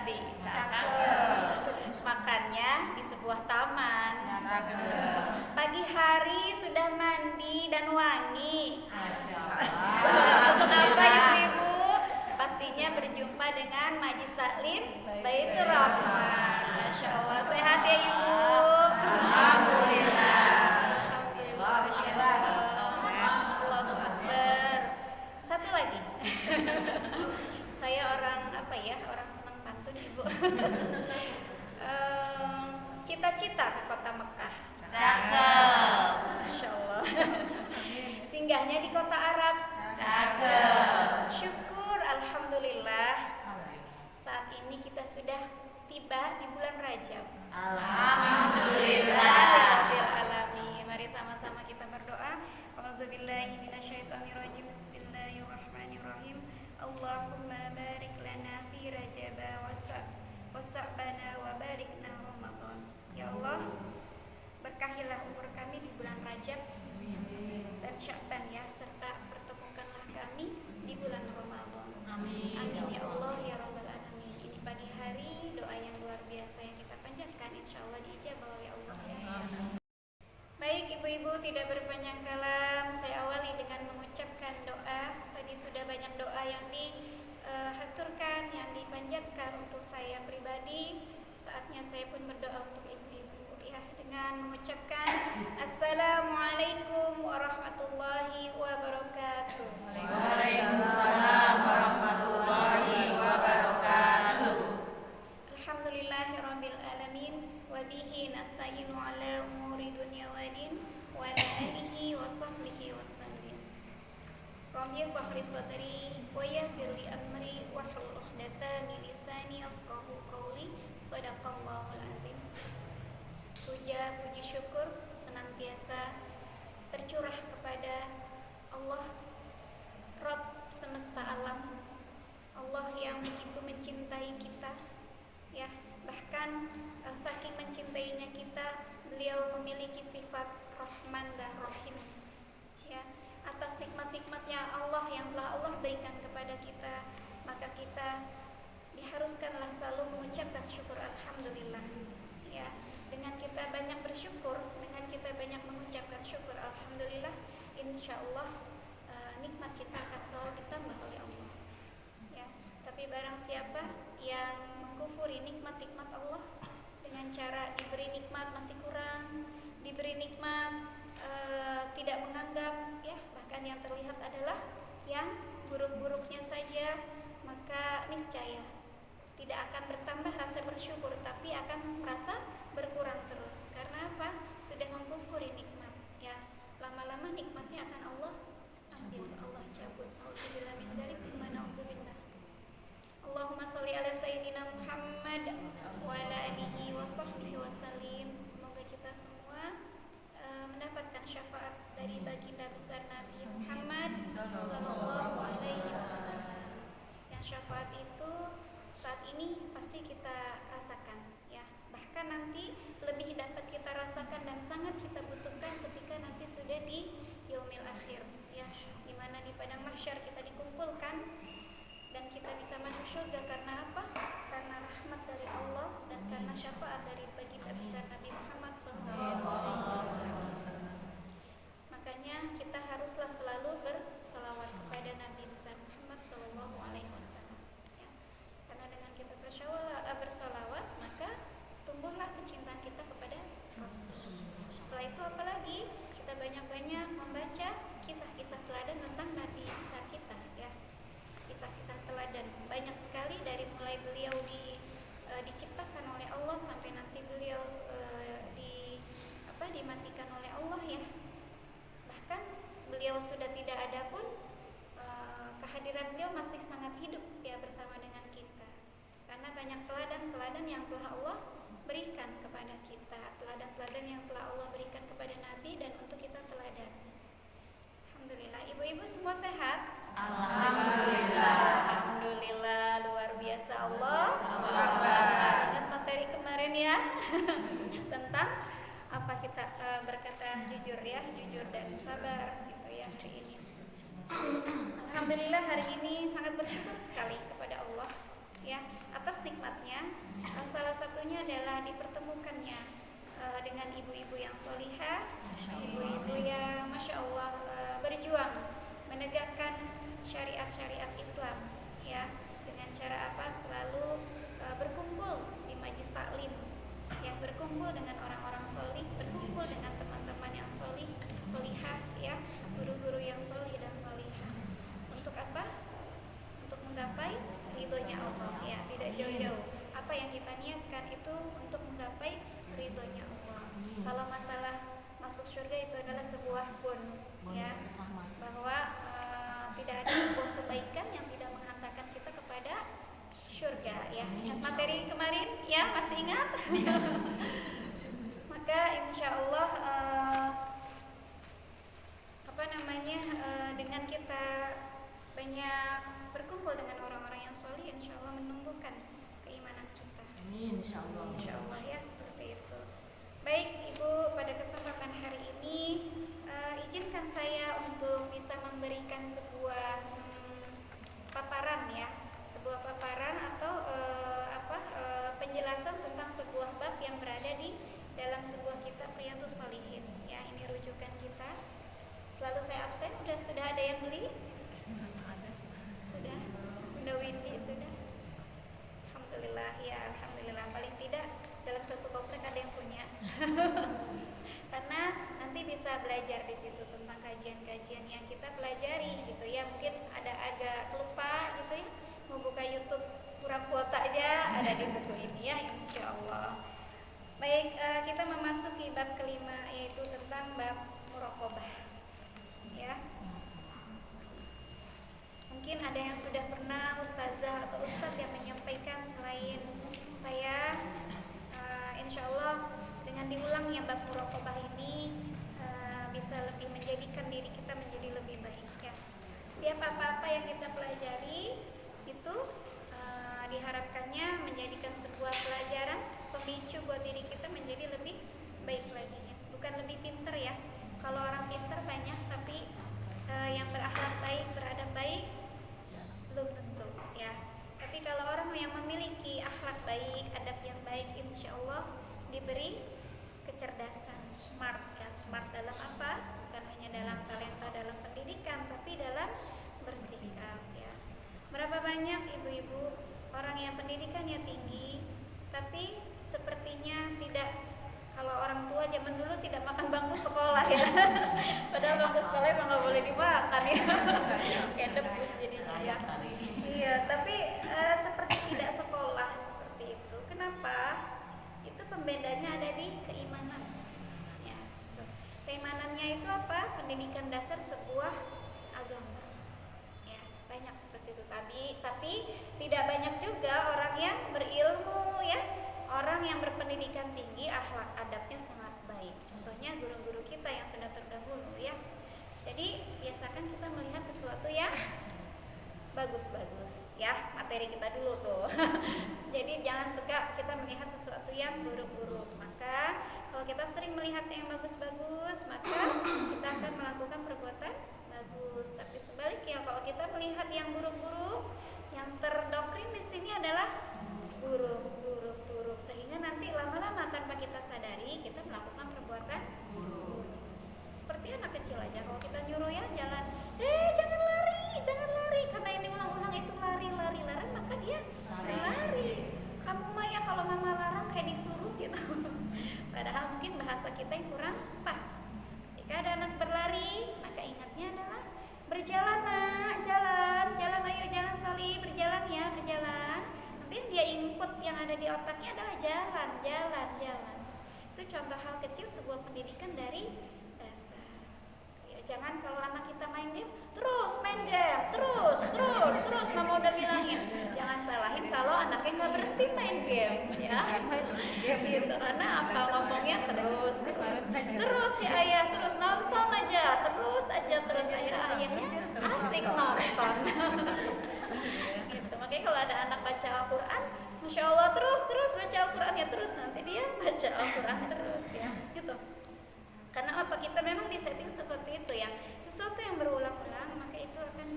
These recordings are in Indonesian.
cabai. Makannya di sebuah taman. Pagi hari sudah mandi dan wangi. Untuk apa ibu-ibu? Pastinya berjumpa dengan Majlis Taklim Baitur Rahman. Masya Allah, sehat ya ibu? Alhamdulillah. Allahu Akbar. Satu lagi. Saya orang orang senang pantun ibu. Cita-cita ke kota Mekah. Cakep. Masya Allah. Singgahnya di kota Arab. Cakep. Syukur alhamdulillah. Saat ini kita sudah tiba di bulan Rajab. Alhamdulillah. Rabbil alamin. Mari sama-sama kita berdoa. A'udzubillahi minasyaitonirrajim. Bismillahirrahmanirrahim. Allahumma barik lana fi Rajab wa Sa'bana wa balikna Ramadan. Ya Allah, berkahilah umur kami di bulan Rajab dan Sya'ban ya, serta pertemukanlah kami di bulan Ramadan. Amin. Amin ya Allah ya Rabbal alamin. Ini pagi hari doa yang luar biasa yang kita panjatkan, insyaallah diijabah oleh Allah ya. Baik ibu-ibu, tidak berpanjang kalam, saya awali dengan mengucapkan doa. Tadi sudah banyak doa yang dihaturkan, yang dipanjatkan untuk saya pribadi. Saatnya saya pun berdoa untuk ibu-ibu ya, dengan mengucapkan Assalamualaikum warahmatullahi wabarakatuh. Waalaikumsalam warahmatullahi wabarakatuh. Alhamdulillahirabbil alamin wa bihi nasta'inu ala umuri dunya wa din wa ala alihi wa sahbihi wasallam. Rabbi shrah sadri wa yassir li amri wahlul 'uqdatam min lisani yafqahu qawli. Shadaqallahul azim. Puja puji syukur senantiasa tercurah kepada Allah Rabb semesta alam, Allah yang begitu mencintai kita ya, bahkan saking mencintainya kita, beliau memiliki sifat Rahman dan Rahim ya. Atas nikmat-nikmatnya Allah yang telah Allah berikan kepada kita, maka kita diharuskanlah selalu mengucapkan syukur alhamdulillah ya. Dengan kita banyak bersyukur, dengan kita banyak mengucapkan syukur alhamdulillah, insyaallah nikmat kita akan selalu ditambah oleh Allah ya. Tapi barang siapa yang mengkufuri nikmat-nikmat Allah dengan cara diberi nikmat masih kurang, diberi nikmat tidak menganggap ya, bahkan yang terlihat adalah yang buruk-buruknya saja, maka niscaya tidak akan bertambah rasa bersyukur, tapi akan merasa berkurang terus. Karena apa? Sudah mengkufuri nikmat ya. Lama-lama nikmatnya akan Allah ambil, Allah cabut. Auzubillah min dzalik, summa na'udzubillah. Allahumma sholli ala sayyidina Muhammad wa ala alihi wa sahbihi wasallim. Semoga kita semua mendapatkan syafaat dari baginda besar Nabi Muhammad sallallahu alaihi wasallam. Yang syafaat itu saat ini pasti kita rasakan ya, bahkan nanti lebih dapat kita rasakan dan sangat kita butuhkan ketika nanti sudah di yaumil akhir ya, dimana di padang mahsyar kita dikumpulkan dan kita bisa masuk surga. Karena apa? Karena rahmat dari Allah dan karena syafaat dari baginda besar Nabi Muhammad SAW. Makanya kita haruslah selalu bersolawat kepada Nabi besar Muhammad SAW. Karena dengan kita bersolawat, maka tumbuhlah kecintaan kita kepada Rasul. Setelah itu apalagi kita banyak-banyak membaca kisah-kisah teladan tentang Nabi besar kita ya. Kisah-kisah teladan banyak sekali, dari mulai beliau diciptakan oleh Allah sampai nanti beliau dimatikan oleh Allah ya. Bahkan beliau sudah tidak ada pun, kehadiran beliau masih sangat hidup ya bersama dengan kita. Karena banyak teladan-teladan yang telah Allah berikan kepada kita, teladan-teladan yang telah Allah berikan kepada Nabi dan untuk kita teladan. Alhamdulillah, ibu-ibu semua sehat? Alhamdulillah. Alhamdulillah, luar biasa Allah. Ingat materi kemarin ya tentang apa kita berkata jujur ya, jujur dan sabar gitu ya hari ini. Alhamdulillah hari ini sangat bersyukur sekali kepada Allah ya atas nikmatnya ibu-ibu yang solihah, ibu-ibu yang Masya Allah berjuang menegakkan syariat-syariat Islam, ya, dengan cara apa? Selalu berkumpul di majlis taklim, ya, berkumpul dengan orang-orang solih, berkumpul dengan teman-teman yang solih, solihah, ya, guru-guru yang solih dan solihah. Untuk apa? Untuk menggapai ridhonya Allah, ya, tidak jauh-jauh. Apa yang kita niatkan itu untuk menggapai ridhonya Allah. Kalau masalah masuk surga itu adalah sebuah bonus, ya, bahwa tidak ada sebuah kebaikan yang tidak menghantarkan kita kepada surga, ya. Ingat materi kemarin, ya, masih ingat? Maka insya Allah dengan kita banyak berkumpul dengan orang-orang yang solih, insya Allah menumbuhkan keimanan kita. Amin, insya Allah. Insya Allah, ya, seperti itu. Baik Ibu, pada kesempatan hari ini izinkan saya untuk bisa memberikan sebuah paparan, ya, sebuah paparan atau penjelasan tentang sebuah bab yang berada di dalam sebuah kitab Riyadhus Shalihin, ya. Ini rujukan kita. Selalu saya absen. Sudah ada yang beli? Sudah. Bunda Windy sudah. Alhamdulillah, ya, alhamdulillah. Paling tidak dalam satu komplek ada yang punya. Karena nanti bisa belajar di situ tentang kajian-kajian yang kita pelajari, gitu, ya. Mungkin ada agak lupa, gitu, ya. Mau buka YouTube kurang kuota aja, ada di buku ini, ya, insya Allah. Baik, kita memasuki bab kelima, yaitu tentang bab muraqabah, ya. Mungkin ada yang sudah pernah ustazah atau ustadz yang menyampaikan selain saya. Insya Allah dengan diulangnya bab muraqabah ini bisa lebih menjadikan diri kita menjadi lebih baik, ya. Setiap apa-apa yang kita pelajari itu diharapkannya menjadikan sebuah pelajaran pemicu buat diri kita menjadi lebih baik lagi, ya. Bukan lebih pinter, ya. Kalau orang pinter banyak, tapi yang berakhlak baik, beradab baik belum tentu, ya. Tapi kalau orang yang memiliki akhlak baik, adab yang baik, insya Allah diberi kecerdasan, smart, ya. Smart dalam apa? Bukan hanya dalam talenta, dalam pendidikan, tapi dalam bersikap, ya. Berapa banyak ibu-ibu orang yang pendidikannya tinggi, tapi sepertinya tidak, kalau orang tua zaman dulu tidak makan bangku sekolah, ya. Padahal bangku sekolah emang nggak boleh dimakan, ya. Kayak debus jadinya, ya. Iya, tapi seperti tidak sekolah seperti itu. Kenapa? Itu pembedanya ada di keimanan, ya. Keimanannya itu apa? Pendidikan dasar sebuah agama, ya. Banyak seperti itu. Tapi tidak banyak juga orang yang berilmu, ya. Orang yang berpendidikan tinggi, akhlak adabnya sangat baik. Contohnya guru-guru kita yang sudah terdahulu, ya. Jadi biasakan kita melihat sesuatu yang bagus-bagus, ya. Materi kita dulu tuh. Jadi jangan suka kita melihat sesuatu yang buruk-buruk. Maka kalau kita sering melihat yang bagus-bagus, maka kita akan melakukan perbuatan bagus. Tapi sebaliknya, kalau kita melihat yang buruk-buruk, yang terdoktrin di sini adalah buruk, sehingga nanti lama-lama tanpa kita sadari kita melakukan perbuatan buruk. Seperti anak kecil aja, kalau kita nyuruh, ya, jalan, jangan lari, karena yang diulang-ulang itu lari, maka dia lari. Kamu mah, ya, kalau mama larang kayak disuruh, gitu. Padahal mungkin bahasa kita yang kurang pas. Ketika ada anak berlari, maka ingatnya adalah berjalan, nak, jalan, ayo jalan Soli, berjalan, ya, berjalan. Nanti dia input yang ada di otaknya adalah jalan. Itu contoh hal kecil sebuah pendidikan dari dasar. Ya, jangan kalau anak kita main game, terus main game, terus mama udah bilangin. Jangan salahin kalau anaknya nggak berhenti main game, ya. Gitu, karena apa, ngomongnya terus ya ayah, terus nonton aja, terus ayahnya asik nonton. Gitu. Makanya kalau ada anak baca Al-Quran, Masya Allah, terus baca Al-Qurannya terus, nanti dia baca Al-Quran terus, ya. Gitu. Karena otak kita memang disetting seperti itu, ya. Sesuatu yang berulang-ulang, maka itu akan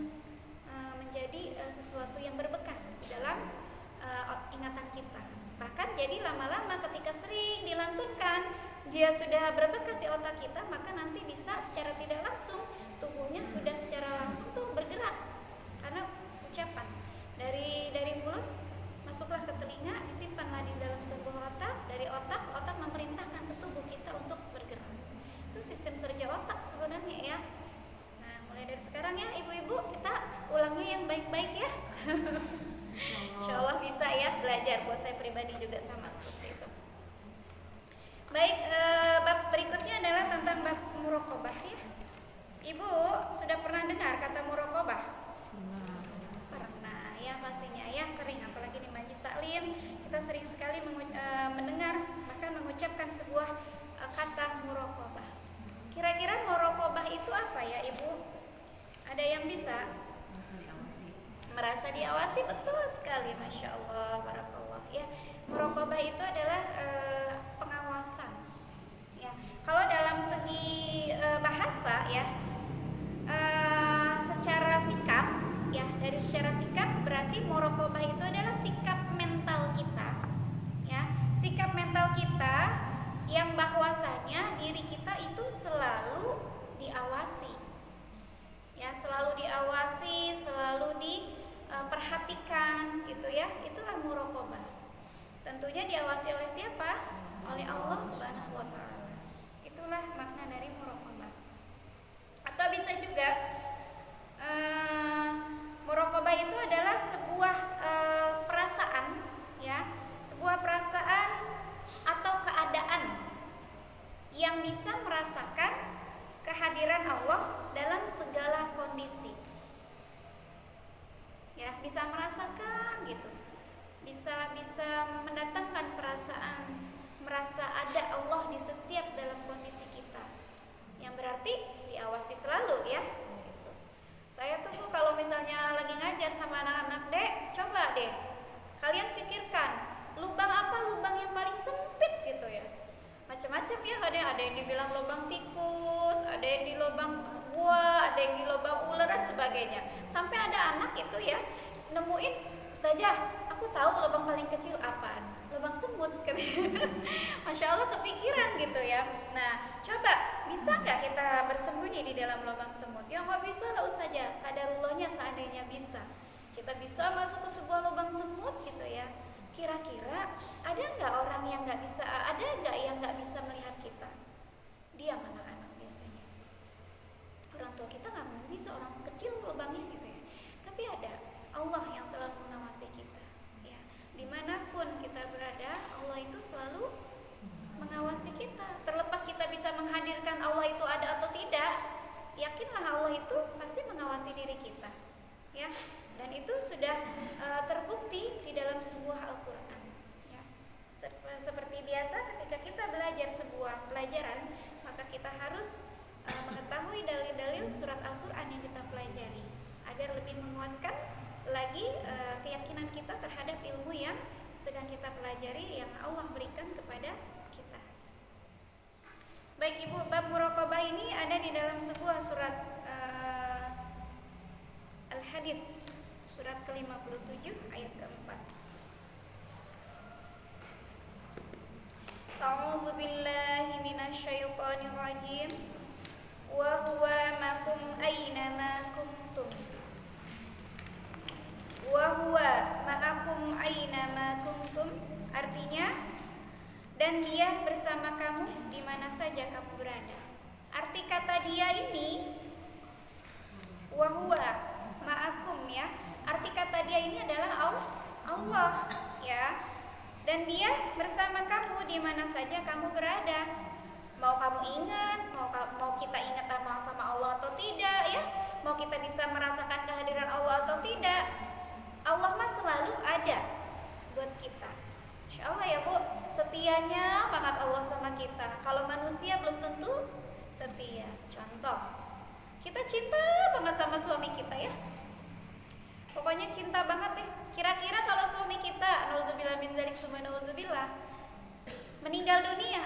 menjadi sesuatu yang berbekas di dalam ingatan kita. Bahkan jadi lama-lama ketika sering dilantunkan, dia sudah berbekas di otak kita, maka nanti bisa secara tidak langsung tubuhnya sudah secara langsung tuh bergerak karena ucapan dari mulut masuklah ke telinga, disimpanlah di dalam sebuah otak, dari otak memerintahkan ke tubuh kita untuk bergerak. Itu sistem kerja otak sebenarnya ya. Nah, mulai dari sekarang ya ibu-ibu, kita ulangnya yang baik-baik ya. Insya Allah bisa ya belajar. Buat saya pribadi juga sama seperti itu. Baik, bab berikutnya adalah tentang bab muraqabah ya. Ibu sudah pernah dengar kata muraqabah? Pernah ya pastinya ya, sering, apalagi di majlis taklim kita sering sekali mendengar bahkan mengucapkan sebuah kata muraqabah. Kira-kira muraqabah itu apa ya ibu? Ada yang bisa? Merasa diawasi, betul sekali, masya Allah, barakallah ya. Muraqabah itu adalah pengawasan ya. Kalau dalam segi bahasa ya, secara sikap ya, dari secara sikap berarti muraqabah itu adalah sikap mental kita ya, sikap mental kita yang bahwasanya diri kita itu selalu diawasi ya, selalu diawasi, selalu diperhatikan gitu ya. Itulah muraqabah. Tentunya diawasi oleh siapa? Oleh Allah Subhanahu wa taala. Itulah makna dari muraqabah. Atau bisa juga muraqabah itu adalah sebuah perasaan ya, sebuah perasaan atau keadaan yang bisa merasakan kehadiran Allah dalam segala kondisi. Ya, bisa merasakan gitu. Bisa mendatangkan perasaan merasa ada Allah di setiap dalam kondisi kita. Yang berarti diawasi selalu ya. Gitu. Saya tunggu kalau misalnya lagi ngajar sama anak-anak, Dek, coba deh kalian pikirkan lubang apa lubang yang paling sempit gitu ya. Macam-macam ya, ada yang dibilang lubang tikus, ada yang di lubang gua, ada yang di lubang ular dan sebagainya. Sampai ada anak itu ya nemuin saja, aku tahu lubang paling kecil apaan, lubang semut. Masya Allah, kepikiran gitu ya. Nah, coba bisa nggak kita bersembunyi di dalam lubang semut? Ya nggak bisa lah Ustazah, kadarullahnya seandainya bisa, kita bisa masuk ke sebuah lubang semut gitu ya. Kira-kira ada nggak orang yang nggak bisa, ada nggak yang nggak bisa melihat kita? Diam anak-anak biasanya. Orang tua kita nggak mungkin bisa, orang kecil lubangnya gitu ya. Tapi ada Allah yang selalu mengawasi kita. Ya, dimanapun kita berada, Allah itu selalu mengawasi kita. Terlepas kita bisa menghadirkan Allah itu ada atau tidak, yakinlah Allah itu pasti mengawasi diri kita. Ya. Dan itu sudah terbukti di dalam sebuah Al-Quran ya. Seperti biasa ketika kita belajar sebuah pelajaran, maka kita harus mengetahui dalil-dalil surat Al-Quran yang kita pelajari agar lebih menguatkan lagi keyakinan kita terhadap ilmu yang sedang kita pelajari, yang Allah berikan kepada kita. Baik ibu, bab muraqabah ini ada di dalam sebuah surat Al-Hadid, surat ke-57 ayat ke-4. A'udzu billahi minasyaitonir rajim. Wa huwa ma'akum aina ma kuntum. Wa huwa ma'akum aina ma kuntum, artinya dan dia bersama kamu di mana saja kamu berada. Arti kata dia ini wa huwa ma'akum ya. Arti kata dia ini adalah Allah ya. Dan dia bersama kamu di mana saja kamu berada. Mau kamu ingat, mau kita ingat sama Allah atau tidak ya. Mau kita bisa merasakan kehadiran Allah atau tidak, Allah mah selalu ada buat kita. Insya Allah ya Bu, setianya banget Allah sama kita. Kalau manusia belum tentu setia. Contoh, kita cinta banget sama suami kita ya. Pokoknya cinta banget deh. Kira-kira kalau suami kita, nauzubillah min dzalik summa nauzubillah, meninggal dunia,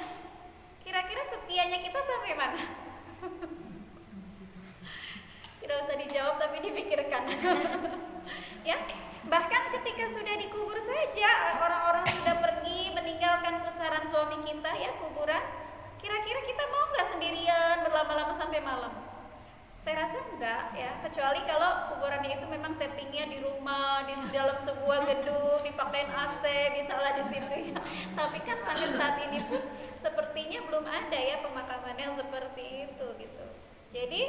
kira-kira setianya kita sampai mana? Tidak usah dijawab tapi dipikirkan. Ya, bahkan ketika sudah dikubur saja, orang-orang sudah pergi meninggalkan pusaran suami kita ya, kuburan, sendirian berlama-lama sampai malam? Saya rasa enggak ya, kecuali kalau kuburannya itu memang settingnya di rumah, di dalam sebuah gedung, dipakein AC, misalnya di situ ya. Tapi kan sampai saat ini pun sepertinya belum ada ya pemakaman yang seperti itu gitu. Jadi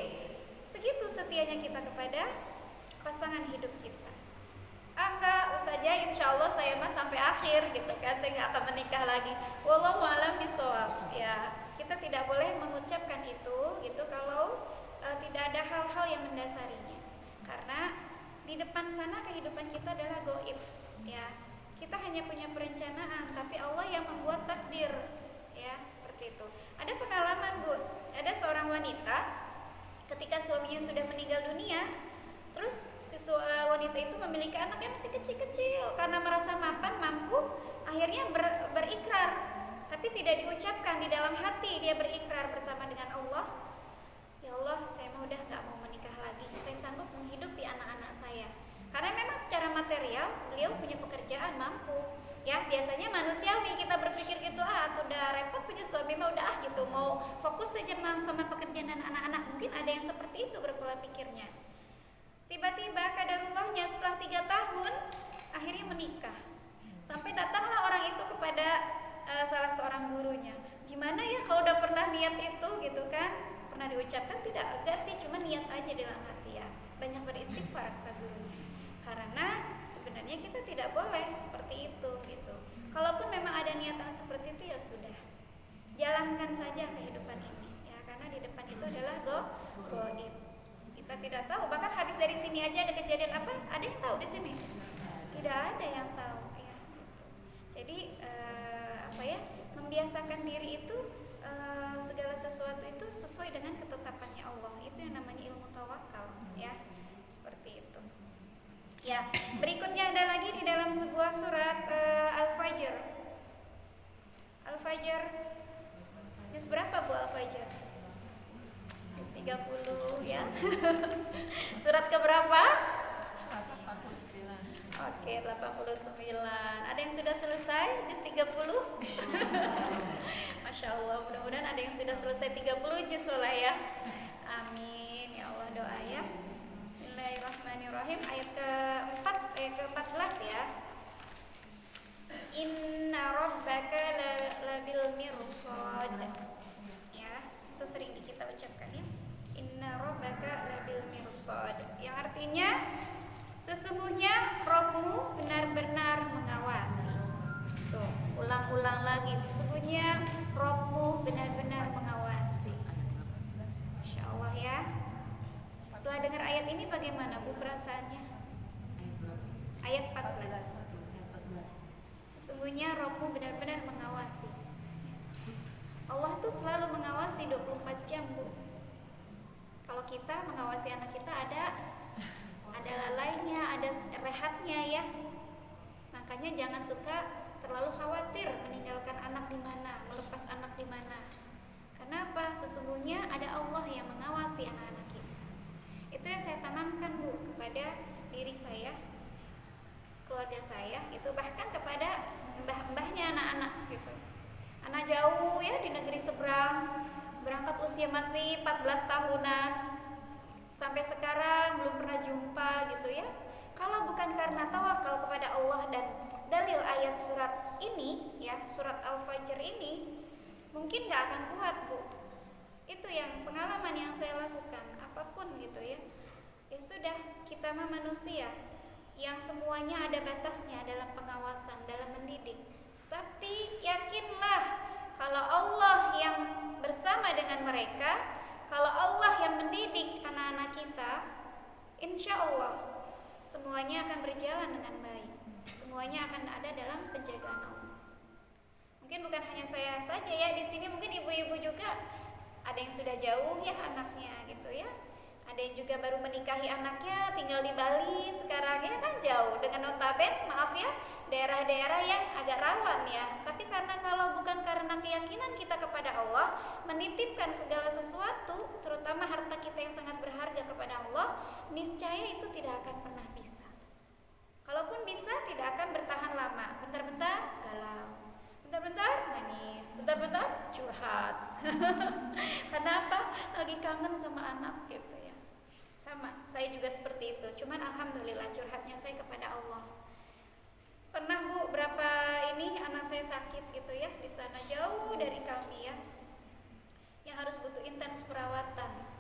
segitu setianya kita kepada pasangan hidup kita. Enggak, saja insya Allah saya mah sampai akhir gitu kan, saya nggak akan menikah lagi. Wallahu a'lam bishawab. Ya, kita tidak boleh mengucapkan itu gitu kalau tidak ada hal-hal yang mendasarinya, karena di depan sana kehidupan kita adalah gaib ya, kita hanya punya perencanaan tapi Allah yang membuat takdir ya, seperti itu. Ada pengalaman Bu, ada seorang wanita ketika suaminya sudah meninggal dunia, terus wanita itu memiliki anak yang masih kecil-kecil, karena merasa mapan mampu akhirnya berikrar, tapi tidak diucapkan, di dalam hati dia berikrar bersama dengan Allah, ya Allah, saya mau udah gak mau menikah lagi, saya sanggup menghidupi anak-anak saya. Karena memang secara material beliau punya pekerjaan, mampu ya. Biasanya manusiawi kita berpikir gitu, udah repot punya suami mah udah gitu, mau fokus saja sama pekerjaan dan anak-anak. Mungkin ada yang seperti itu berpola pikirnya. Tiba-tiba kaderullahnya setelah 3 tahun akhirnya menikah. Sampai datanglah orang itu kepada salah seorang gurunya, gimana ya kalau udah pernah niat itu gitu kan, pernah diucapkan tidak, enggak sih, cuma niat aja dalam hati ya, banyak beristighfar kata gurunya. Karena sebenarnya kita tidak boleh seperti itu gitu. Kalaupun memang ada niatan seperti itu ya sudah, jalankan saja kehidupan ini ya, karena di depan itu adalah gaib. Kita tidak tahu, bahkan habis dari sini aja ada kejadian apa, ada yang tahu di sini? Tidak ada yang tahu ya gitu. Jadi membiasakan diri itu segala sesuatu itu sesuai dengan ketetapannya Allah, itu yang namanya ilmu tawakal ya, seperti itu ya. Berikutnya ada lagi di dalam sebuah surat Al-Fajr. Al-Fajr juz berapa Bu Al-Fajr? Juz 30 ya. Surat keberapa? Oke, 89. Ada yang sudah selesai juz 30? Masya Allah, mudah-mudahan ada yang sudah selesai 30 juz lah ya. Amin ya Allah, doa ya. Bismillahirrahmanirrahim. Ayat ke-14 ya. Inna rabbaka labil mirsad. Ya, itu sering kita ucapkan ya. Inna rabbaka labil mirsad. Yang artinya sesungguhnya Rabbmu benar-benar mengawasi. Tuh, ulang-ulang lagi. Sesungguhnya Rabbmu benar-benar mengawasi. Masya Allah ya. Setelah dengar ayat ini bagaimana Bu perasaannya? Ayat 14. Sesungguhnya Rabbmu benar-benar mengawasi. Allah tuh selalu mengawasi 24 jam Bu. Kalau kita mengawasi anak kita ada lalainya, ada rehatnya ya. Makanya jangan suka terlalu khawatir meninggalkan anak di mana, melepas anak di mana. Kenapa? Sesungguhnya ada Allah yang mengawasi anak-anak kita. Itu yang saya tanamkan Bu kepada diri saya, keluarga saya, itu bahkan kepada mbah-mbahnya anak-anak gitu. Anak jauh ya di negeri seberang, berangkat usia masih 14 tahunan. Sampai sekarang belum pernah jumpa gitu ya. Kalau bukan karena tawakal kepada Allah dan dalil ayat surat ini ya, surat Al-Fajr ini, mungkin gak akan kuat Bu. Itu yang pengalaman yang saya lakukan, apapun gitu ya. Ya sudah, kita mah manusia yang semuanya ada batasnya dalam pengawasan, dalam mendidik. Tapi yakinlah kalau Allah yang bersama dengan mereka, kalau Allah yang mendidik anak-anak kita, insya Allah semuanya akan berjalan dengan baik. Semuanya akan ada dalam penjagaan Allah. Mungkin bukan hanya saya saja ya di sini, mungkin ibu-ibu juga ada yang sudah jauh ya anaknya gitu ya. Ada yang juga baru menikahi anaknya, tinggal di Bali sekarang ya kan jauh. Dengan notaben, maaf ya, daerah-daerah yang agak rawan ya. Tapi kalau bukan karena keyakinan kita kepada Allah, menitipkan segala sesuatu, terutama harta kita yang sangat berharga kepada Allah, niscaya itu tidak akan pernah bisa. Kalaupun bisa, tidak akan bertahan lama. Bentar-bentar galau, bentar-bentar nangis, bentar-bentar curhat. Karena anak gitu ya. Sama, saya juga seperti itu. Cuman alhamdulillah curhatnya saya kepada Allah. Pernah Bu, berapa ini anak saya sakit gitu ya, di sana jauh dari kami ya, yang harus butuh intens perawatan.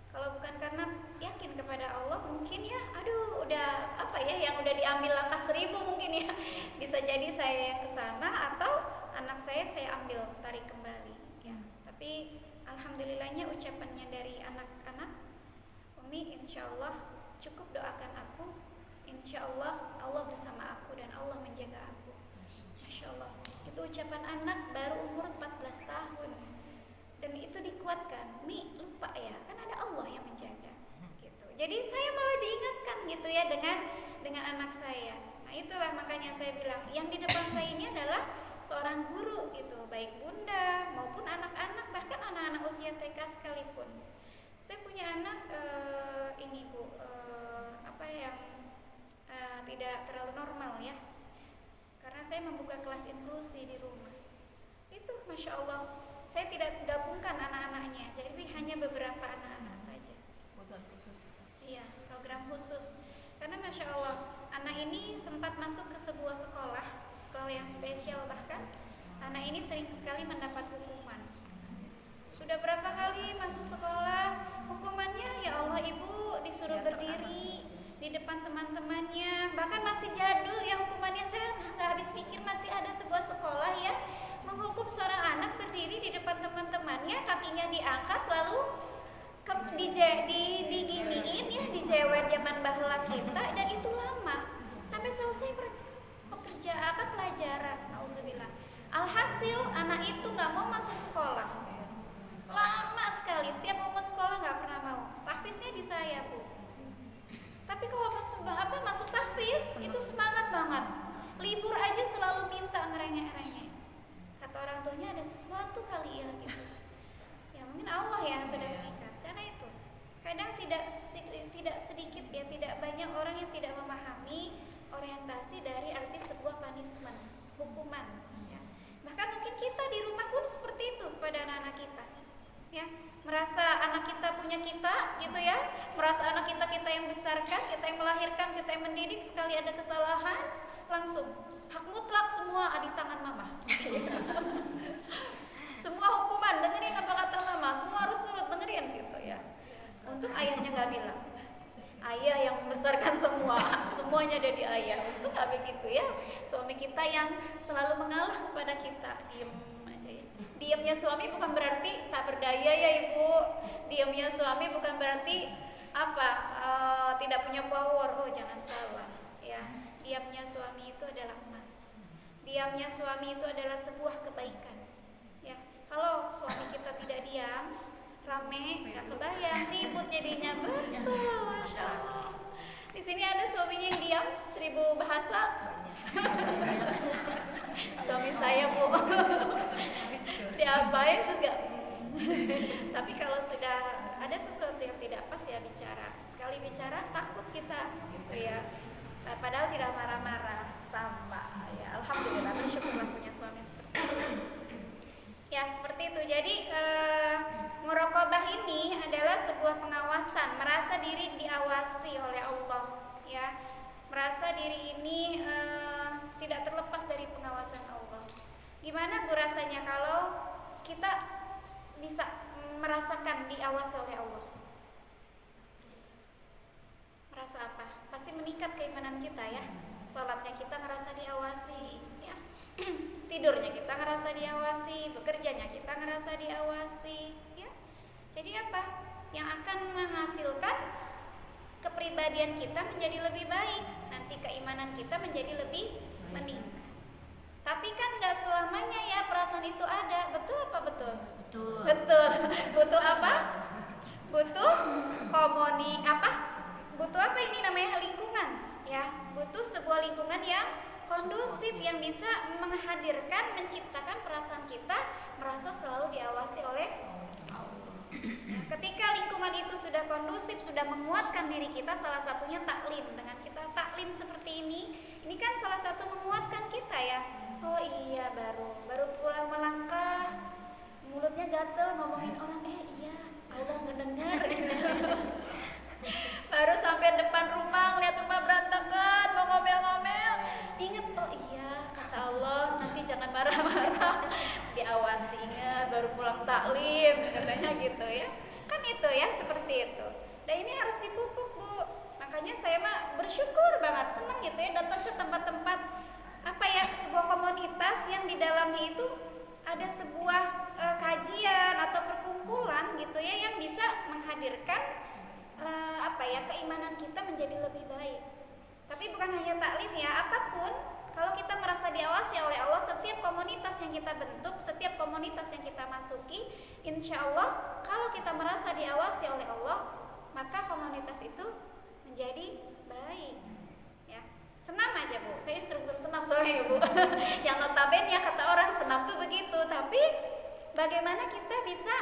Kalau bukan karena yakin kepada Allah, mungkin ya, aduh, udah apa ya, yang udah diambil langkah 1000 mungkin ya. Bisa jadi saya yang kesana atau anak saya ambil tarik kembali. Ya, tapi alhamdulillahnya ucapannya dari anak-anak, Umi, insya Allah cukup doakan aku. Insya Allah Allah bersama aku dan Allah menjaga aku. Masya Allah. Itu ucapan anak baru umur 14 tahun. Dan itu dikuatkan. Mi, lupa ya, kan ada Allah yang menjaga. Gitu. Jadi saya malah diingatkan gitu ya dengan anak saya. Nah itulah makanya saya bilang, yang di depan saya ini adalah seorang guru gitu, baik bunda maupun anak-anak, bahkan anak-anak usia TK sekalipun. Saya punya anak ini Bu, apa yang tidak terlalu normal ya, karena saya membuka kelas inklusi di rumah. Itu Masya Allah, saya tidak gabungkan anak-anaknya, jadi hanya beberapa anak-anak saja. Kebutuhan khusus. Iya, program khusus. Karena Masya Allah, anak ini sempat masuk ke sebuah sekolah yang spesial, bahkan anak ini sering sekali mendapat hukuman. Sudah berapa kali masuk sekolah, hukumannya ya Allah Ibu disuruh berdiri di depan teman-temannya, bahkan masih jadul ya hukumannya. Saya nggak habis pikir, masih ada sebuah sekolah ya menghukum seorang anak berdiri di depan teman-temannya, kakinya diangkat lalu diginiin ya, dijewer zaman bahula kita, dan itu lama sampai selesai pelajaran. Nauzubillah. Alhasil anak itu nggak mau masuk sekolah, lama sekali, setiap mau sekolah nggak pernah mau. Tahfiznya di saya Bu. Tapi kalau masuk tahfiz itu semangat banget. Libur aja selalu minta ngerengek-rengek. Kata orang tuanya ada sesuatu kali ya gitu. Ya mungkin Allah yang sudah mengikat. Karena itu kadang tidak sedikit ya, tidak banyak orang yang tidak memahami orientasi dari arti sebuah punishment, hukuman. Ya. Bahkan mungkin kita di rumah pun seperti itu kepada anak-anak kita. Ya, merasa anak kita punya kita gitu ya, merasa anak kita yang besarkan, kita yang melahirkan, kita yang mendidik, sekali ada kesalahan langsung hak mutlak semua di tangan mama. Semua hukuman dengerin apa kata mama, semua harus nurut, dengerin gitu ya. Untung ayahnya nggak bilang, ayah yang membesarkan semuanya ada di ayah. Untung nggak begitu ya, suami kita yang selalu mengalah kepada kita, diem. Diamnya suami bukan berarti tak berdaya ya Ibu. Diamnya suami bukan berarti tidak punya power. Oh jangan salah ya. Diamnya suami itu adalah emas. Diamnya suami itu adalah sebuah kebaikan. Ya, kalau suami kita tidak diam, rame, nggak kebayang, ribut jadinya. Betul, Masya Allah. Di sini ada suaminya yang diam 1000 bahasa. Suami saya Bu. Diapain juga. Tapi kalau sudah ada sesuatu yang tidak pas ya bicara. Sekali bicara takut kita gitu ya. Padahal tidak marah-marah, sama ya. Alhamdulillah, bersyukurlah punya suami seperti itu. Ya seperti itu. Jadi muraqabah ini adalah sebuah pengawasan, merasa diri diawasi oleh Allah ya. Merasa diri ini tidak terlepas dari pengawasan Allah. Gimana Bu rasanya kalau kita bisa merasakan diawasi oleh Allah? Merasa apa? Pasti meningkat keimanan kita ya. Sholatnya kita ngerasa diawasi ya. Tidurnya kita ngerasa diawasi, bekerjanya kita ngerasa diawasi ya. Jadi apa? Yang akan menghasilkan kepribadian kita menjadi lebih baik, nanti keimanan kita menjadi lebih meningkat. Tapi kan gak selamanya ya perasaan itu ada. Betul apa betul? Betul. Butuh apa? Butuh butuh apa ini namanya lingkungan ya. Butuh sebuah lingkungan yang kondusif, yang bisa menghadirkan, menciptakan perasaan kita merasa selalu diawasi oleh Allah. Ketika lingkungan itu sudah kondusif, sudah menguatkan diri kita, salah satunya taklim. Dengan kita taklim seperti ini kan salah satu menguatkan kita ya. Oh iya, baru pulang melangkah, mulutnya gatel ngomongin orang, iya Allah ngedengar. masih ingat baru pulang taklim katanya gitu ya. Kan itu ya seperti itu. Dan ini harus dipupuk Bu. Makanya saya mah bersyukur banget, senang gitu ya datang ke tempat-tempat apa ya, sebuah komunitas yang di dalamnya itu ada sebuah kajian atau perkumpulan gitu ya yang bisa menghadirkan apa ya, keimanan kita menjadi lebih baik. Tapi bukan hanya taklim ya, apapun kalau kita merasa diawasi oleh Allah, setiap komunitas yang kita bentuk, setiap komunitas yang kita masuki, insya Allah kalau kita merasa diawasi oleh Allah, maka komunitas itu menjadi baik ya. Senam aja Bu, saya sering senam soalnya ya Bu. Yang notabene ya kata orang senam tuh begitu, tapi bagaimana kita bisa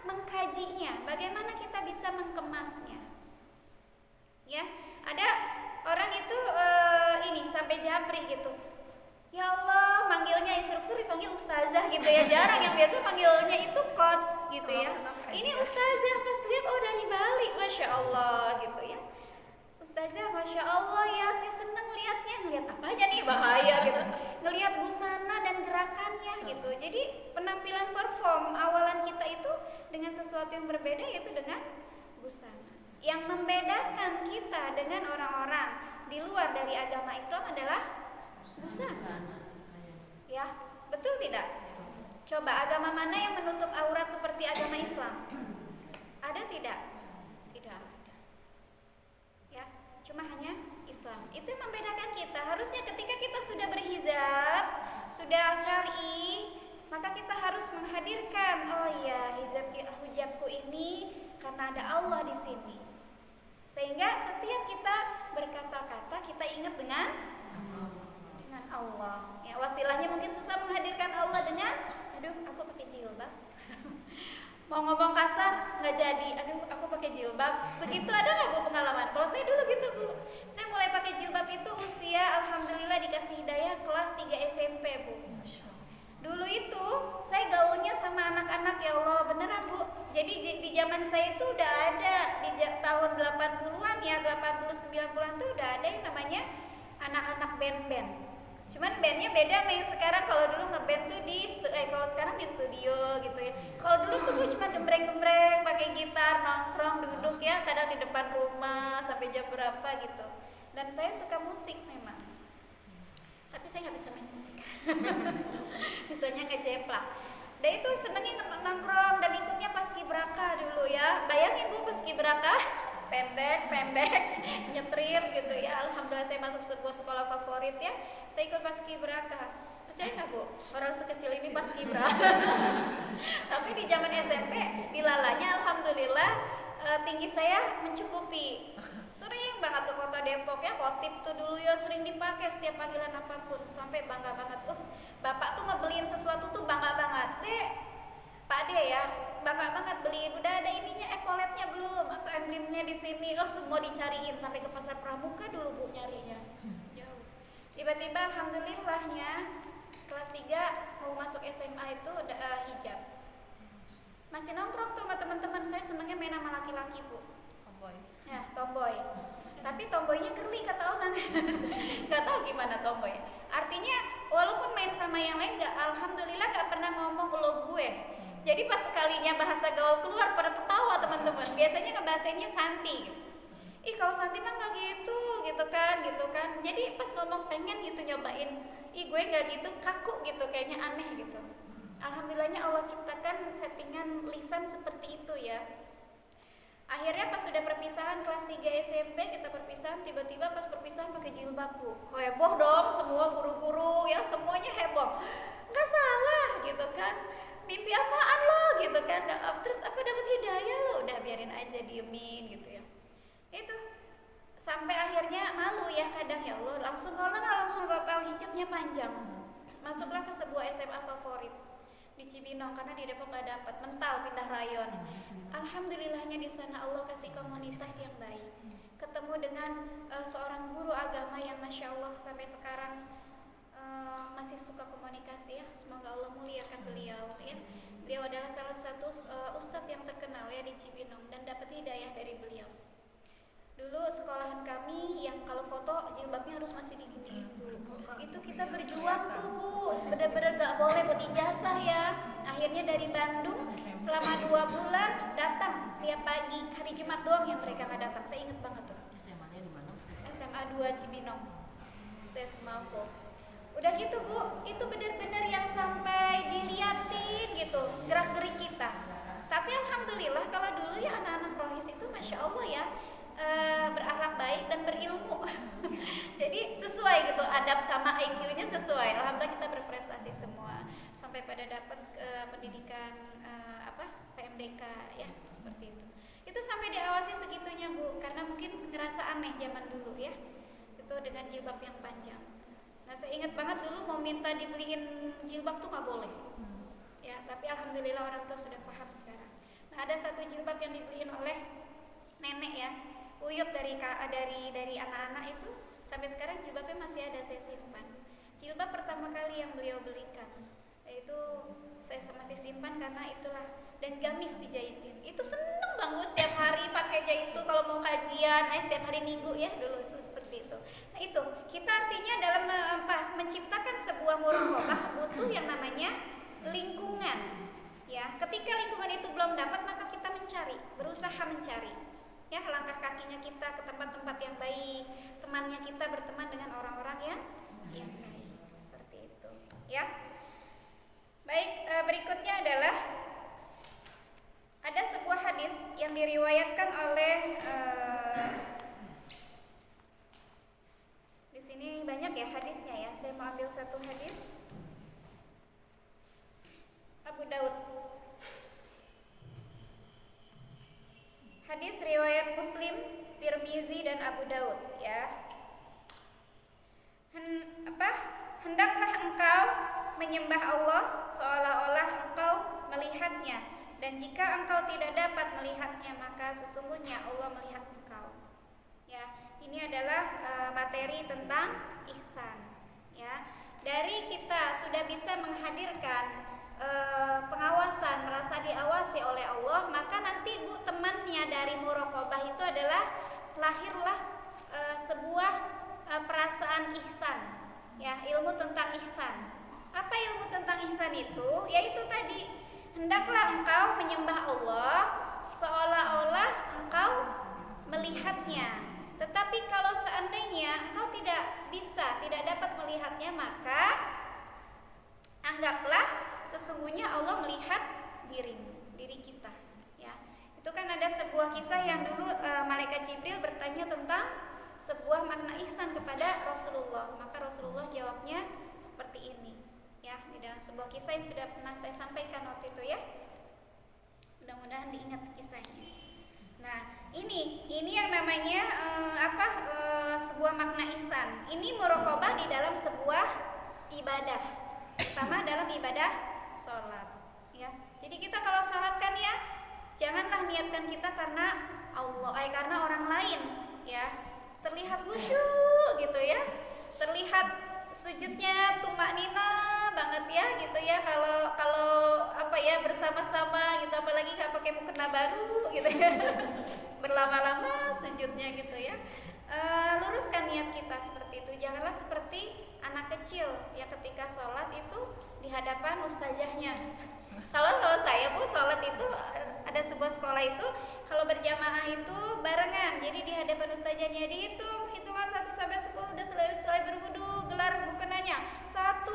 mengkajinya, bagaimana kita bisa mengemasnya ya. Ada orang itu ini sampai jabri gitu, ya Allah manggilnya instruktur dipanggil ustazah gitu ya, jarang yang biasa manggilnya itu coach gitu ya. Ini ustazah, pas lihat oh dari Bali, masya Allah gitu ya. Ustazah, masya Allah ya, saya seneng liatnya. Ngeliat apa aja nih, bahaya gitu, ngeliat busana dan gerakannya gitu. Jadi penampilan perform awalan kita itu dengan sesuatu yang berbeda, yaitu dengan busana. Yang membedakan kita dengan orang-orang di luar dari agama Islam adalah busana. Ya, betul tidak? Coba agama mana yang menutup aurat seperti agama Islam? Ada tidak? Tidak ada. Ya, cuma hanya Islam. Itu yang membedakan kita. Harusnya ketika kita sudah berhijab, sudah syar'i, maka kita harus menghadirkan, oh iya, hijabku ini karena ada Allah di sini. Sehingga setiap kita berkata-kata kita ingat dengan Allah. Ya, wasilahnya mungkin susah menghadirkan Allah dengan, aduh, aku pakai jilbab. Mau ngomong kasar nggak jadi, aduh, aku pakai jilbab. Begitu ada nggak Bu pengalaman? Kalau saya dulu gitu Bu. Saya mulai pakai jilbab itu usia, alhamdulillah dikasih hidayah kelas 3 SMP Bu. Dulu itu saya gaulnya sama anak-anak, ya Allah, beneran Bu. Jadi di zaman saya itu udah ada di tahun 80-an ya, 80-90-an tuh udah ada yang namanya anak-anak band-band. Cuman bandnya beda sama yang sekarang. Kalau dulu ngeband tuh kalau sekarang di studio gitu ya. Kalau dulu tuh gue cuma gembreng-gembreng, pakai gitar, nongkrong, duduk ya, kadang di depan rumah sampai jam berapa gitu. Dan saya suka musik memang. Tapi saya nggak bisa main musik. Bisanya ngejeplak. Dan itu senengnya nongkrong dan ikutnya paskibraka dulu ya. Bayangin Bu, paskibraka pendek, nyetrir gitu ya. Alhamdulillah saya masuk sebuah sekolah favorit ya. Saya ikut paskibraka. Percaya nggak Bu? Orang sekecil ini paskibraka. Tapi di zaman SMP dilalanya alhamdulillah tinggi saya mencukupi. Sering banget ke kota Depok ya, Kotip tuh dulu ya sering dipakai setiap panggilan apapun. Sampai bangga banget, bapak tuh ngebeliin sesuatu tuh bangga banget. Dek, Pak De ya, bangga banget beliin. Udah ada ininya, epauletnya belum? Atau emblemnya di sini? Oh, semua dicariin sampai ke pasar Pramuka dulu Bu nyarinya. Jauh. Tiba-tiba alhamdulillahnya kelas 3 mau masuk SMA itu udah hijab. Masih nongkrong tuh sama teman-teman. Saya senengnya main sama laki-laki Bu. Ya, tomboy. Tapi tomboynya girly kata orang. Gak tahu gimana tomboy. Artinya walaupun main sama yang lain alhamdulillah gak pernah ngomong lo gue. Jadi pas sekalinya bahasa gaul keluar pada ketawa teman-teman. Biasanya ngebahasainnya Santi. Ih kalau Santi mah gak gitu kan. Jadi pas ngomong pengen gitu nyobain, ih gue gak gitu, kaku gitu, kayaknya aneh gitu. Alhamdulillahnya Allah ciptakan settingan lisan seperti itu ya. Akhirnya pas sudah perpisahan kelas 3 SMP, kita perpisahan, tiba-tiba pas perpisahan pakai jilbab Bu. Heboh dong, semua guru-guru ya, semuanya heboh. Nggak salah gitu kan. Mimpi apaan lo gitu kan. Terus apa dapat hidayah lo? Udah biarin aja, diemin gitu ya. Itu sampai akhirnya malu ya kadang, ya Allah, langsung total hijabnya panjang. Masuklah ke sebuah SMA favorit di Cibinong, karena di Depok gak dapat, mental pindah rayon. Alhamdulillahnya di sana Allah kasih komunitas yang baik. Ketemu dengan seorang guru agama yang masya Allah sampai sekarang masih suka komunikasi ya. Semoga Allah muliakan beliau ya. Beliau adalah salah satu ustadz yang terkenal ya di Cibinong dan dapat hidayah dari beliau. Dulu sekolahan kami yang kalau foto jilbabnya harus masih diginiin Bu. Itu kita berjuang tuh Bu, bener-bener gak boleh buat ijazah ya. Akhirnya dari Bandung selama 2 bulan datang tiap pagi. Hari Jumat doang yang mereka nggak datang. Saya ingat banget tuh. SMA-nya di mana? SMA 2 Cibinong. Saya semampu. Udah gitu Bu, itu benar-benar yang sampai diliatin gitu gerak-gerik kita. Tapi alhamdulillah kalau dulu ya anak-anak rohis itu masya Allah ya berakhlak baik dan berilmu. Jadi sesuai gitu, adab sama IQ-nya sesuai. Alhamdulillah kita berprestasi semua sampai pada dapat pendidikan PMDK ya seperti itu. Itu sampai diawasi segitunya Bu, karena mungkin ngerasa aneh zaman dulu ya. Itu dengan jilbab yang panjang. Nah saya ingat banget dulu mau minta dibeliin jilbab tuh nggak boleh. Ya, tapi alhamdulillah orang tua sudah paham sekarang. Nah ada satu jilbab yang dibeliin oleh nenek ya, Uyut dari anak-anak itu sampai sekarang jilbabnya masih ada saya simpan. Jilbab pertama kali yang beliau belikan, itu saya masih simpan karena itulah, dan gamis dijahitin. Itu seneng banget setiap hari pakai jahit itu kalau mau kajian, setiap hari Minggu ya dulu itu seperti itu. Nah itu kita artinya dalam menciptakan sebuah muraqabah butuh yang namanya lingkungan. Ya, ketika lingkungan itu belum dapat maka kita mencari, berusaha mencari. Ya, langkah kakinya kita ke tempat-tempat yang baik, temannya kita berteman dengan orang-orang yang baik, seperti itu. Ya, baik. Berikutnya adalah ada sebuah hadis yang diriwayatkan oleh di sini banyak ya hadisnya ya. Saya mau ambil satu hadis. Abu Daud. Hadis riwayat Muslim, Tirmizi dan Abu Daud ya. Hendaklah engkau menyembah Allah seolah-olah engkau melihatnya, dan jika engkau tidak dapat melihatnya maka sesungguhnya Allah melihat engkau. Ya, ini adalah materi tentang ihsan. Ya, dari kita sudah bisa menghadirkan pengawasan, merasa diawasi oleh Allah, maka nanti Bu temannya dari muraqabah itu adalah lahirlah sebuah perasaan ihsan, ya, ilmu tentang ihsan. Apa ilmu tentang ihsan itu? Yaitu tadi, hendaklah engkau menyembah Allah seolah-olah engkau melihatnya. Tetapi kalau seandainya engkau tidak dapat melihatnya, maka anggaplah sesungguhnya Allah melihat diri kita. Ya, itu kan ada sebuah kisah yang dulu malaikat Jibril bertanya tentang sebuah makna ihsan kepada Rasulullah. Maka Rasulullah jawabnya seperti ini. Ya, di dalam sebuah kisah yang sudah pernah saya sampaikan waktu itu ya. Mudah-mudahan diingat kisahnya. Nah, ini yang namanya sebuah makna ihsan. Ini muraqabah di dalam sebuah ibadah, terutama dalam ibadah sholat. Ya, jadi kita kalau sholat kan ya, janganlah niatkan kita karena Allah, karena orang lain. Ya, terlihat khusyuk gitu ya, terlihat sujudnya tumaknina banget ya gitu ya, kalau bersama-sama gitu, apalagi kalau pakai mukena baru gitu ya, berlama-lama sujudnya gitu ya. Luruskan niat kita seperti itu. Janganlah seperti anak kecil ya ketika sholat itu di hadapan ustazahnya. Kalau saya Bu sholat itu ada sebuah sekolah itu kalau berjamaah itu barengan, jadi di hadapan ustazahnya hitungan 1 sampai 10 udah selesai berwudu, gelar bukananya 1,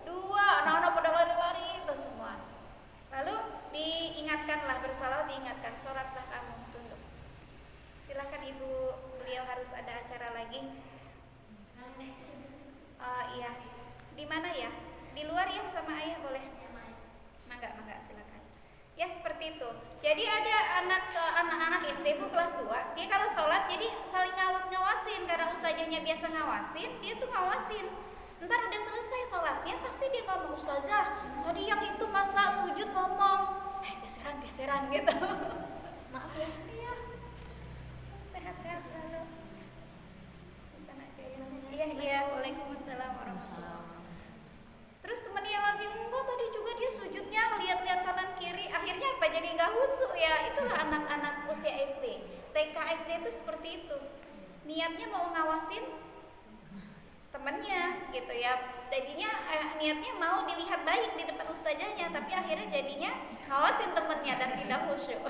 2, anak-anak pada lari-lari itu semua. Lalu diingatkanlah, bersalawat diingatkan, sholatlah kamu, tunduk. Silakan Ibu, beliau harus ada acara lagi. Iya, di mana ya? Di luar ya sama ayah boleh? Mangga silakan. Ya seperti itu. Jadi ada anak-anak SD Bu kelas 2, dia kalau sholat jadi saling ngawasin karena ustazahnya biasa ngawasin, dia tuh ngawasin. Ntar udah selesai sholatnya pasti dia ngomong, ustazah tadi yang itu masa sujud ngomong geseran gitu. Maaf ya. Iya. Sehat-sehat selalu. Pesan aja ya. Iya. Waalaikumsalam warahmatullahi wabarakatuh. Terus temennya yang lagi enggak, tadi juga dia sujudnya lihat-lihat kanan kiri, akhirnya apa, jadi nggak khusyuk ya. Itulah anak-anak usia SD, TK, SD itu seperti itu, niatnya mau ngawasin temennya gitu ya, jadinya niatnya mau dilihat baik di depan ustazahnya, tapi akhirnya jadinya ngawasin temennya dan tidak khusyuk.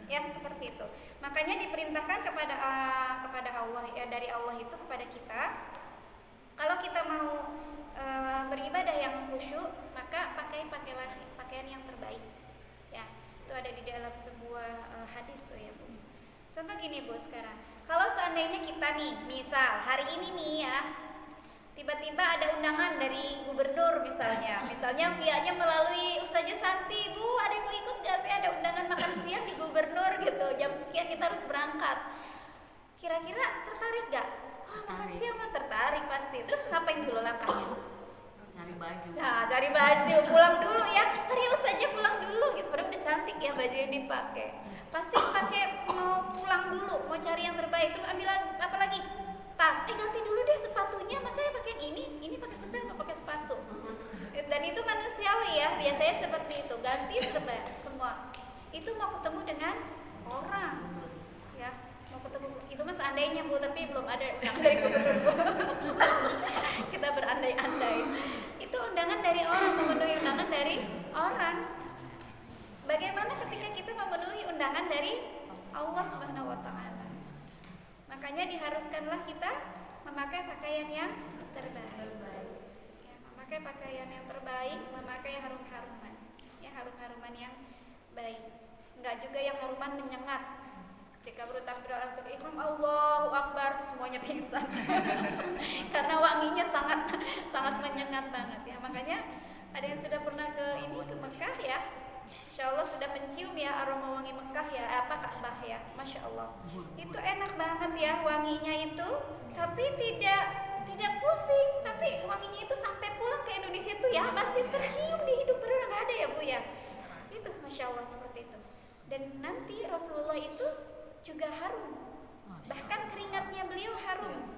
Ya seperti itu. Makanya diperintahkan kepada Allah ya, dari Allah itu kepada kita, kalau kita mau beribadah yang khusyuk, maka pakailah pakaian yang terbaik. Ya, itu ada di dalam sebuah hadis tuh ya Bu. Contoh gini Bu sekarang, kalau seandainya kita nih, misal hari ini nih ya, tiba-tiba ada undangan dari gubernur misalnya via-nya melalui Ustazah Santi, Bu ada yang mau ikut gak sih, ada undangan makan siang di gubernur gitu, jam sekian kita harus berangkat. Kira-kira tertarik gak? Wah makan siang mah tertarik pasti. Terus ngapain dulu langkahnya? Cari baju. Nah cari baju, pulang dulu ya, tadi Ustazah pulang dulu gitu, padahal udah cantik ya baju yang dipakai. Pasti pakai, mau pulang dulu, mau cari yang terbaik, terus ambil apa lagi? Tas, ganti dulu deh sepatunya, masa saya pakai ini pakai sendal nggak pakai sepatu. Dan itu manusiawi ya, biasanya seperti itu, ganti serba semua. Itu mau ketemu dengan orang, ya mau ketemu, itu mas seandainya Bu, tapi belum ada undangan dari gubernur Bu. Kita berandai-andai. Itu undangan dari orang, memenuhi undangan dari orang. Bagaimana ketika kita memenuhi undangan dari Allah Subhanahu wa Ta'ala? Makanya diharuskanlah kita memakai pakaian yang terbaik. Ya, memakai pakaian yang terbaik, memakai harum-haruman. Ya, harum-haruman yang baik. Enggak juga yang haruman menyengat. Ketika bertakbiratul ihram, Allahu Akbar, semuanya pingsan. Karena wanginya sangat menyengat banget ya. Makanya ada yang sudah pernah ke Mekah ya. Insya Allah sudah mencium ya aroma wangi Mekah ya, Ka'bah ya, Masya Allah. Itu enak banget ya wanginya itu, tapi tidak pusing, tapi wanginya itu sampai pulang ke Indonesia tuh ya masih tercium di hidung, padahal nggak ada ya Bu ya. Itu Masya Allah seperti itu. Dan nanti Rasulullah itu juga harum, bahkan keringatnya beliau harum.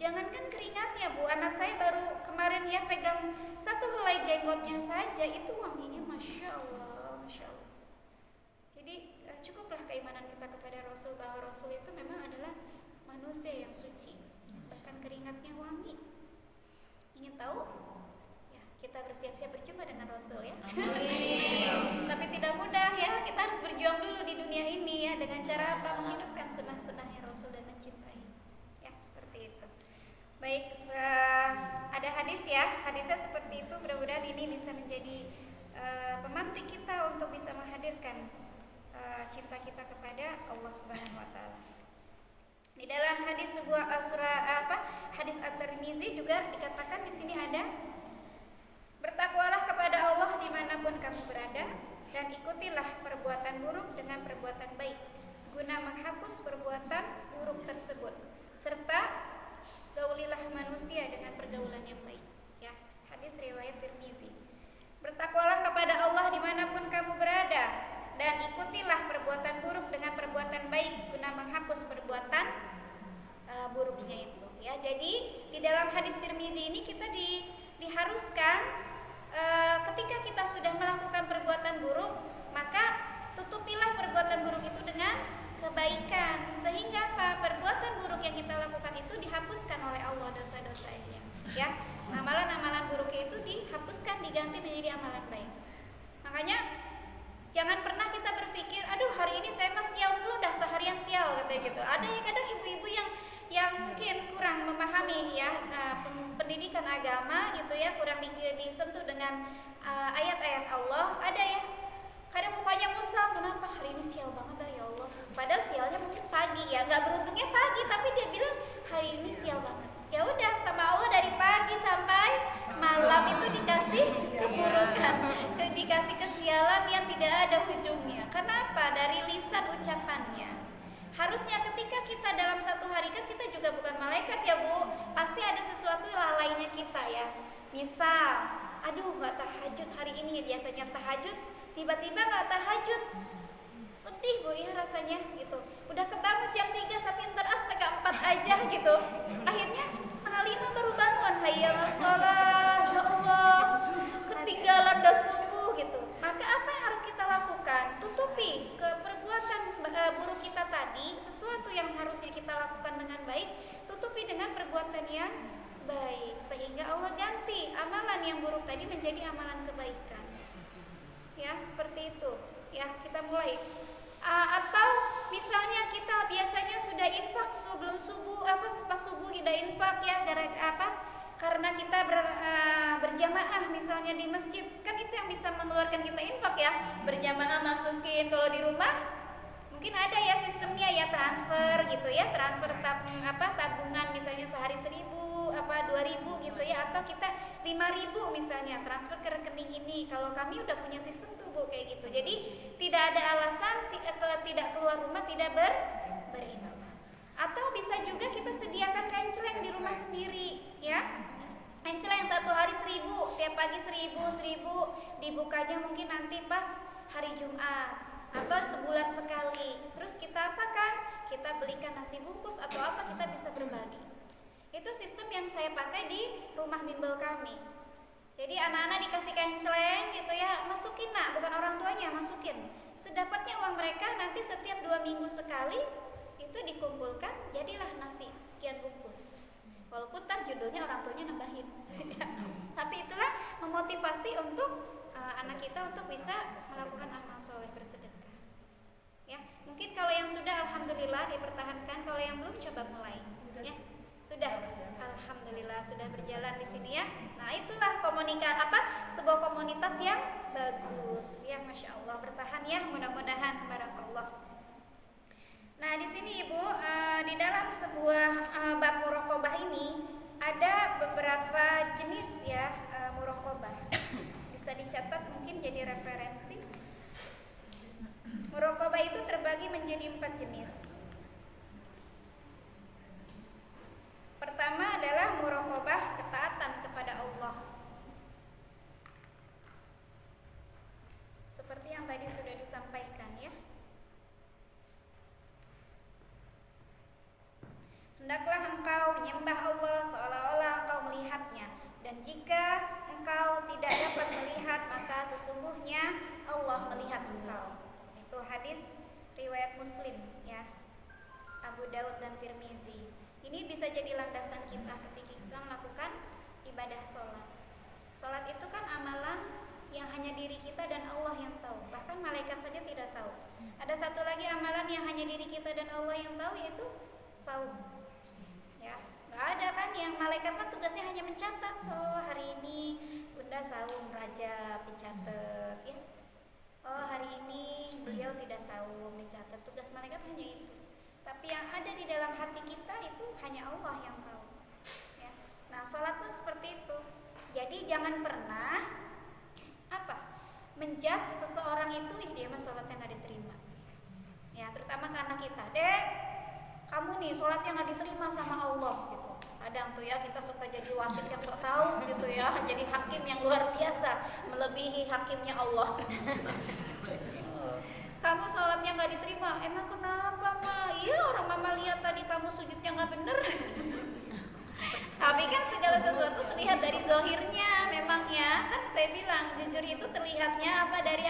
Jangankan keringatnya Bu, anak saya baru kemarin ya pegang satu helai jenggotnya saja itu wanginya Masya Allah. Jadi cukuplah keimanan kita kepada Rasul, bahwa Rasul itu memang adalah manusia yang suci, bahkan keringatnya wangi. Ingin tahu? Ya, kita bersiap-siap berjumpa dengan Rasul ya. Tapi tidak mudah ya, kita harus berjuang dulu di dunia ini ya, dengan cara apa? Menghidupkan sunnah-sunnahnya Rasul dan mencintai. Ya, seperti itu. Baik, ada hadis ya, hadisnya seperti itu. Mudah-mudahan ini bisa menjadi pemantik kita untuk bisa menghadirkan cinta kita kepada Allah Subhanahu wa Ta'ala. Di dalam hadis hadis At-Tirmizi juga dikatakan di sini ada, bertakwalah kepada Allah dimanapun kamu berada, dan ikutilah perbuatan buruk dengan perbuatan baik, guna menghapus perbuatan buruk tersebut, serta gaulilah manusia dengan pergaulan yang baik. Ya, hadis riwayat Tirmizi. Bertakwalah kepada Allah dimanapun kamu berada, dan ikutilah perbuatan buruk dengan perbuatan baik, guna menghapus perbuatan buruknya itu. Ya, jadi di dalam hadis Tirmizi ini kita diharuskan ketika kita sudah melakukan perbuatan buruk, maka tutupilah perbuatan buruk itu dengan kebaikan, sehingga apa? Perbuatan buruk yang kita lakukan itu dihapuskan oleh Allah dosa-dosanya. Ya, amalan-amalan buruknya itu dihapuskan, diganti menjadi amalan baik. Makanya jangan pernah kita berpikir, aduh hari ini saya mah sial dulu dah, seharian sial katanya gitu. Ada ya kadang ibu-ibu yang mungkin kurang memahami ya pendidikan agama gitu ya, kurang disentuh dengan ayat-ayat Allah. Ada ya kadang mukanya musam, kenapa hari ini sial banget dah ya Allah. Padahal sialnya mungkin pagi ya, nggak beruntungnya pagi, tapi dia bilang hari ini sial banget. Ya udah, sama Allah dari pagi sampai malam itu dikasih keburukan, dikasih kesialan yang tidak ada ujungnya. Kenapa? Dari lisan ucapannya. Harusnya ketika kita dalam satu hari, kan kita juga bukan malaikat ya Bu, pasti ada sesuatu lalainya kita ya. Misal, aduh nggak tahajud hari ini, biasanya tahajud, tiba-tiba nggak tahajud, sedih Bu ya rasanya gitu. Udah kebangun jam 3 tapi ntar setengah 4 aja gitu. Akhirnya setengah 5 baru bangun. Hayyal sholat, ya Allah, ketinggalan dah subuh gitu. Maka apa yang harus kita lakukan? Tutupi ke perbuatan buruk kita tadi, sesuatu yang harusnya kita lakukan dengan baik, tutupi dengan perbuatan yang baik, sehingga Allah ganti seperti itu ya, kita mulai. Atau misalnya kita biasanya sudah infak sebelum subuh, pas subuh tidak infak ya, karena kita berjamaah misalnya di masjid, kan itu yang bisa mengeluarkan kita infak ya, berjamaah masukin. Kalau di rumah mungkin ada ya sistemnya ya, transfer gitu ya, transfer tabungan misalnya sehari 1.000 2.000 gitu ya, atau kita 5.000 misalnya transfer ke rekening ini. Kalau kami udah punya sistem tuh Bu kayak gitu, jadi tidak ada alasan tidak keluar rumah tidak berinfak. Atau bisa juga kita sediakan kenceleng di rumah sendiri ya, kenceleng satu hari 1.000, tiap pagi 1.000 dibukanya mungkin nanti pas hari Jumat atau sebulan sekali. Terus kita apakan? Kita belikan nasi bungkus atau apa, kita bisa berbagi. Itu sistem yang saya pakai di rumah bimbel kami. Jadi anak-anak dikasih kenceleng gitu ya, masukin nak, bukan orang tuanya, masukin. Sedapatnya uang mereka, nanti setiap 2 minggu sekali itu dikumpulkan, jadilah nasi sekian bungkus. Walaupun ntar judulnya orang tuanya nambahin. Tapi itulah memotivasi untuk anak kita untuk bisa melakukan amal soleh, bersedekah. Ya, mungkin kalau yang sudah alhamdulillah dipertahankan, kalau yang belum coba mulai. Ya, sudah alhamdulillah sudah berjalan di sini ya. Nah, itulah sebuah komunitas yang bagus. Ya, Masya Allah, bertahan ya, mudah-mudahan, barakallah. Nah, di sini Ibu, di dalam sebuah bab muraqabah ini ada beberapa jenis ya muraqabah. Bisa dicatat mungkin jadi referensi. Muraqabah itu terbagi menjadi 4 jenis. Pertama adalah muraqabah ketaatan kepada Allah. Seperti yang tadi sudah disampaikan ya. Hendaklah engkau menyembah Allah seolah-olah engkau melihatnya, dan jika engkau tidak dapat melihat, maka sesungguhnya Allah melihat engkau. Itu hadis riwayat Muslim ya, Abu Daud dan Tirmizi. Ini bisa jadi landasan kita ketika kita melakukan ibadah sholat. Sholat itu kan amalan yang hanya diri kita dan Allah yang tahu, bahkan malaikat saja tidak tahu. Ada satu lagi amalan yang hanya diri kita dan Allah yang tahu, yaitu saum. Ya, nggak ada kan yang malaikat mah tugasnya hanya mencatat, oh hari ini Bunda saum Rajab, dicatat ya. Oh hari ini beliau tidak saum, dicatat. Tugas malaikat hanya itu. Tapi yang ada di dalam hati kita itu hanya Allah yang tahu. Ya. Nah, sholat pun seperti itu. Jadi jangan pernah menjas seseorang itu, dia mah sholatnya nggak diterima. Ya, terutama ke anak kita, Dek, kamu nih sholatnya nggak diterima sama Allah gitu. Kadang tuh ya kita suka jadi wasit yang sok tahu gitu ya, jadi hakim yang luar biasa, melebihi hakimnya Allah. Kamu sholatnya nggak diterima, emang kenapa Ma? Iya, orang Mama lihat tadi kamu sujudnya nggak bener. Tapi kan segala sesuatu terlihat dari zahirnya, memang ya. Kan saya bilang jujur itu terlihatnya dari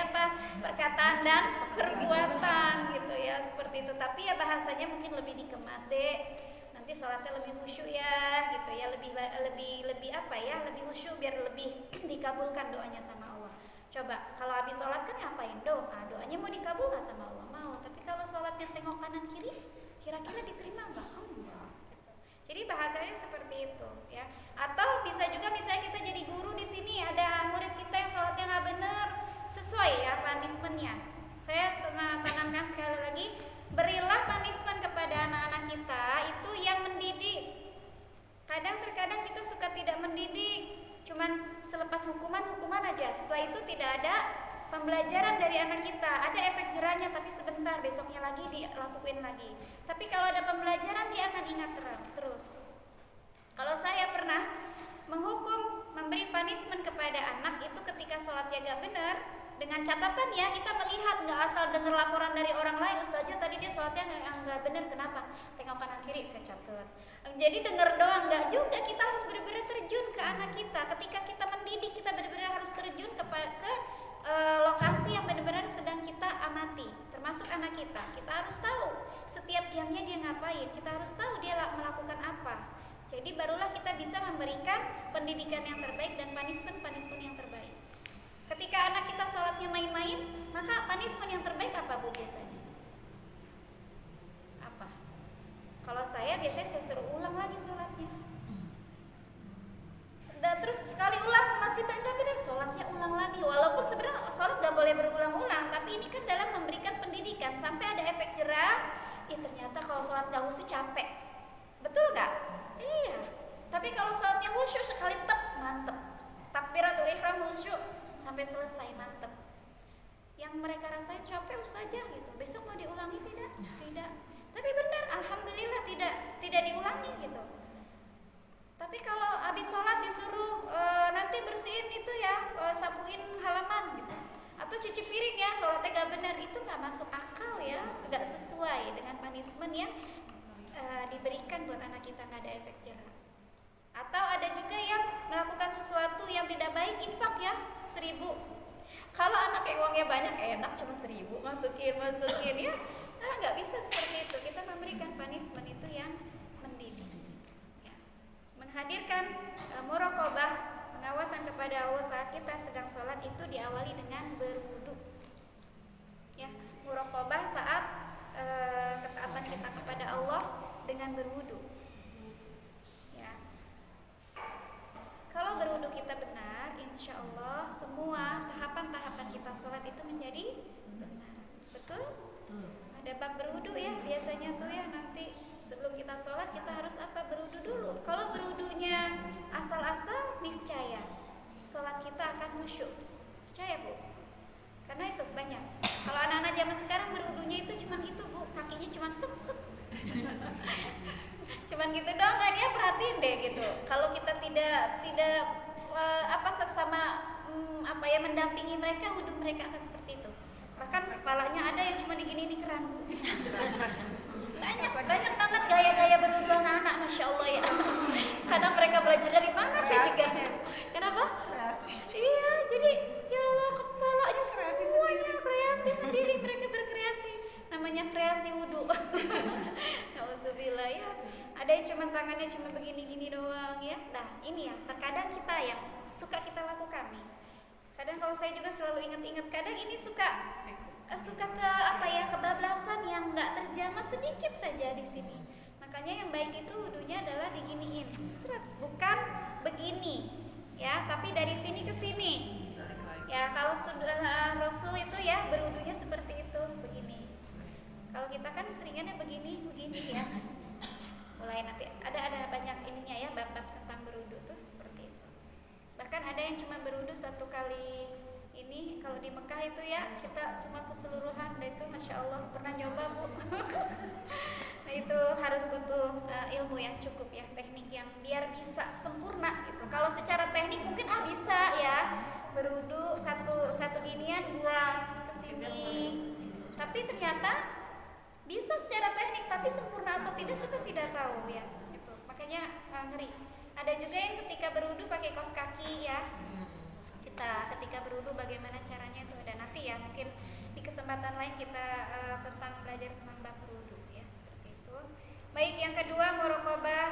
perkataan dan perbuatan gitu ya, seperti itu. Tapi ya bahasanya mungkin lebih dikemas, Dek. Nanti sholatnya lebih khusyuk ya, gitu ya, lebih lebih khusyuk biar lebih dikabulkan doanya sama Allah. Coba kalau habis sholat kan ngapain? Doanya mau dikabul nggak sama Allah? Mau. Tapi kalau sholatnya tengok kanan kiri, kira-kira diterima nggak? Enggak. Gitu. Jadi bahasanya seperti itu, ya. Atau bisa juga misalnya kita jadi guru di sini, ada murid kita yang sholatnya nggak benar, sesuai ya punishment-nya. Saya tanamkan sekali lagi, berilah punishment kepada anak-anak kita itu yang mendidik. Terkadang kita suka tidak mendidik, cuman selepas hukuman aja. Setelah itu tidak ada pembelajaran dari anak kita. Ada efek jerahnya tapi sebentar, besoknya lagi dilakuin lagi. Tapi kalau ada pembelajaran dia akan ingat terus. Kalau saya pernah menghukum, memberi punishment kepada anak itu ketika sholatnya gak benar, dengan catatan ya, kita melihat, nggak asal dengar laporan dari orang lain, Ustazah tadi dia sholatnya nggak benar, kenapa? Tengok kanan kiri, saya catat. Jadi dengar doang nggak juga, kita harus benar-benar terjun ke anak kita. Ketika kita mendidik, kita benar-benar harus terjun ke lokasi yang benar-benar sedang kita amati, termasuk anak kita. Kita harus tahu setiap jamnya dia ngapain, kita harus tahu dia melakukan apa. Jadi barulah kita bisa memberikan pendidikan yang terbaik dan punishment yang terbaik. Ketika anak kita sholatnya main-main, sampai ada efek jerah. Ternyata kalau sholat gak khusyuk capek, betul gak? Iya. Tapi kalau sholatnya khusyuk sekali mantep. Takbiratul ihram khusyuk sampai selesai mantep. Yang mereka rasain capek saja gitu. Besok mau diulangi tidak? Tidak. Tapi benar, alhamdulillah tidak diulangi gitu. Tapi kalau habis sholat disuruh nanti bersihin itu ya, sapuin halaman gitu, atau cuci piring ya, sholatnya gak benar, itu gak masuk akal ya, gak sesuai dengan punishment yang diberikan buat anak kita, gak ada efek jerah. Atau ada juga yang melakukan sesuatu yang tidak baik, infak ya, 1.000. Kalau anak yang uangnya banyak, enak cuma 1.000, masukin ya, nggak bisa seperti itu. Kita memberikan punishment itu yang mendidik ya. Menghadirkan muraqabah, pengawasan kepada Allah saat kita sedang sholat itu diawali dengan berwudu ya. Muraqabah saat ketaatan kita kepada Allah dengan berwudu ya. Kalau berwudu kita benar, insya Allah semua tahapan-tahapan kita sholat itu menjadi benar. Betul? Ada bab berwudu ya, biasanya tuh ya, nanti sebelum kita sholat kita harus apa? Berwudu dulu. Kalau berwudunya asal-asal, niscaya sholat kita akan khusyuk. Percaya Bu? Karena itu banyak. Kalau anak-anak zaman sekarang berwudunya itu cuman gitu Bu, kakinya cuman set. Cuman gitu doang kan ya, perhatiin deh gitu. Kalau kita tidak seksama mendampingi mereka, wudu mereka akan seperti itu. Bahkan kepalanya ada yang cuma digini di keran. Banyak banget gaya-gaya berwudu anak-anak, masya Allah ya. Karena mereka belajar dari mana sih juga? Kenapa? Iya, jadi ya Allah, kepalanya semuanya kreasi sendiri, mereka berkreasi. Namanya kreasi wudu. Nauzubillah ya. Ada yang cuma tangannya cuma begini-gini doang ya. Nah ini ya, terkadang kita yang suka kita lakukan nih. Kadang kalau saya juga selalu ingat-ingat, kadang ini suka ke kebablasan yang nggak terjamah sedikit saja di sini. Makanya yang baik itu wudunya adalah diginiin, bukan begini ya, tapi dari sini ke sini ya. Kalau sudah Rasul itu ya berwudunya seperti itu, begini. Kalau kita kan seringannya begini ya. Mulai nanti ada banyak ininya ya, bab-bab tentang berwudu tuh seperti itu. Bahkan ada yang cuma berwudu 1 kali. Ini kalau di Mekah itu ya, kita cuma keseluruhan, dan itu masya Allah, pernah nyoba Bu. Nah itu harus butuh ilmu yang cukup ya, teknik yang biar bisa sempurna gitu. Kalau secara teknik mungkin bisa ya, berwudu satu ginian buat kesini, tapi ternyata bisa secara teknik, tapi sempurna atau tidak kita tidak tahu ya. Gitu. Makanya ngeri. Ada juga yang ketika berwudu pakai kaos kaki ya. Kita ketika berwudu bagaimana caranya itu ada nanti ya, mungkin di kesempatan lain kita tentang belajar tentang bab berwudu ya, seperti itu. Baik, yang kedua muraqabah,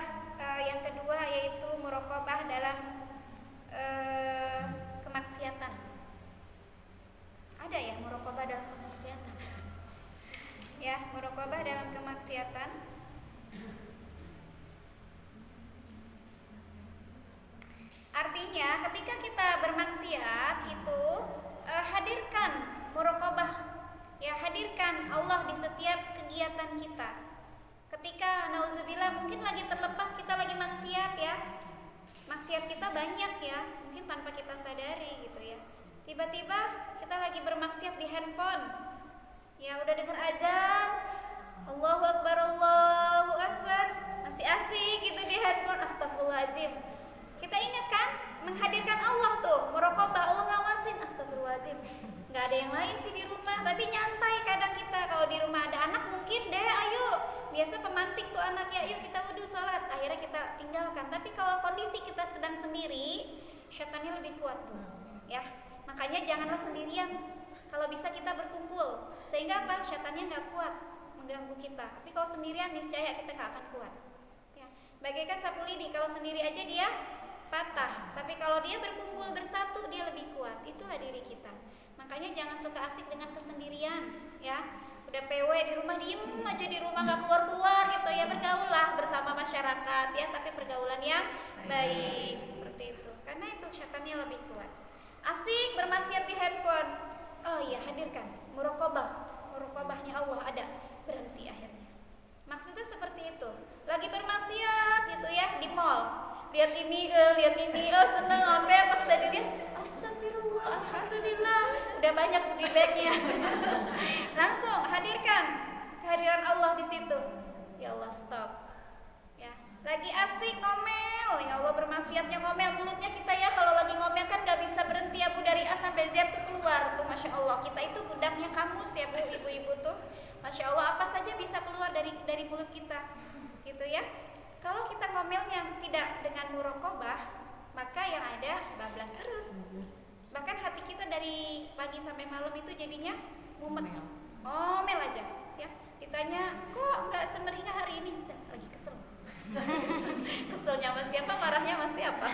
yang kedua yaitu muraqabah dalam kemaksiatan. Ada ya muraqabah dalam kemaksiatan. Ya, muraqabah dalam kemaksiatan. Artinya ketika kita bermaksiat itu hadirkan muraqabah ya, hadirkan Allah di setiap kegiatan kita. Ketika nauzubillah mungkin lagi terlepas kita lagi maksiat ya, maksiat kita banyak ya, mungkin tanpa kita sadari gitu ya. Tiba-tiba kita lagi bermaksiat di handphone ya, udah dengar azan, Allahu Akbar, masih asik gitu di handphone, astagfirullahaladzim. Kita ingat kan, menghadirkan Allah tuh, muraqabah, Allah ngawasin, astagfirullahaladzim. Gak ada yang lain sih di rumah, tapi nyantai kadang kita. Kalau di rumah ada anak mungkin deh, ayo, biasa pemantik tuh anaknya, yuk kita wudu sholat, akhirnya kita tinggalkan. Tapi kalau kondisi kita sedang sendiri, syaitannya lebih kuat tuh ya. Makanya janganlah sendirian, kalau bisa kita berkumpul, sehingga apa? Syaitannya gak kuat mengganggu kita. Tapi kalau sendirian niscaya kita gak akan kuat ya. Bagaikan sapu lidi, kalau sendiri aja dia patah, tapi kalau dia berkumpul bersatu dia lebih kuat. Itulah diri kita. Makanya jangan suka asik dengan kesendirian ya. Udah PW di rumah, diem aja di rumah, gak keluar-keluar gitu ya. Bergaullah bersama masyarakat ya, tapi pergaulan yang baik seperti itu. Karena itu syaitannya lebih kuat. Asik bermaksiat di handphone, oh iya, hadirkan muraqabah muraqabahnya Allah ada, berhenti akhirnya. Maksudnya seperti itu. Lagi bermaksiat gitu ya di mall. Lihat ini, seneng sampai pas tadi lihat, astagfirullah, alhamdulillah, udah banyak goodie bag-nya. Langsung hadirkan kehadiran Allah di situ. Ya Allah, stop. Ya, lagi asik ngomel, ya Allah bermaksiatnya ngomel mulutnya kita ya, kalau lagi ngomel kan gak bisa berhenti ya Bu, dari A sampai Z tuh keluar tuh, masya Allah. Kita itu gudangnya kamus ya Bu, ibu-ibu tuh, masya Allah apa saja bisa keluar dari mulut kita, gitu ya. Kalau kita ngomelnya tidak dengan muraqabah, maka yang ada bablas terus. Bahkan hati kita dari pagi sampai malam itu jadinya mumet, ngomel aja ya. Ditanya, kok nggak semeringah hari ini? Lagi kesel. Keselnya sama siapa, marahnya sama siapa?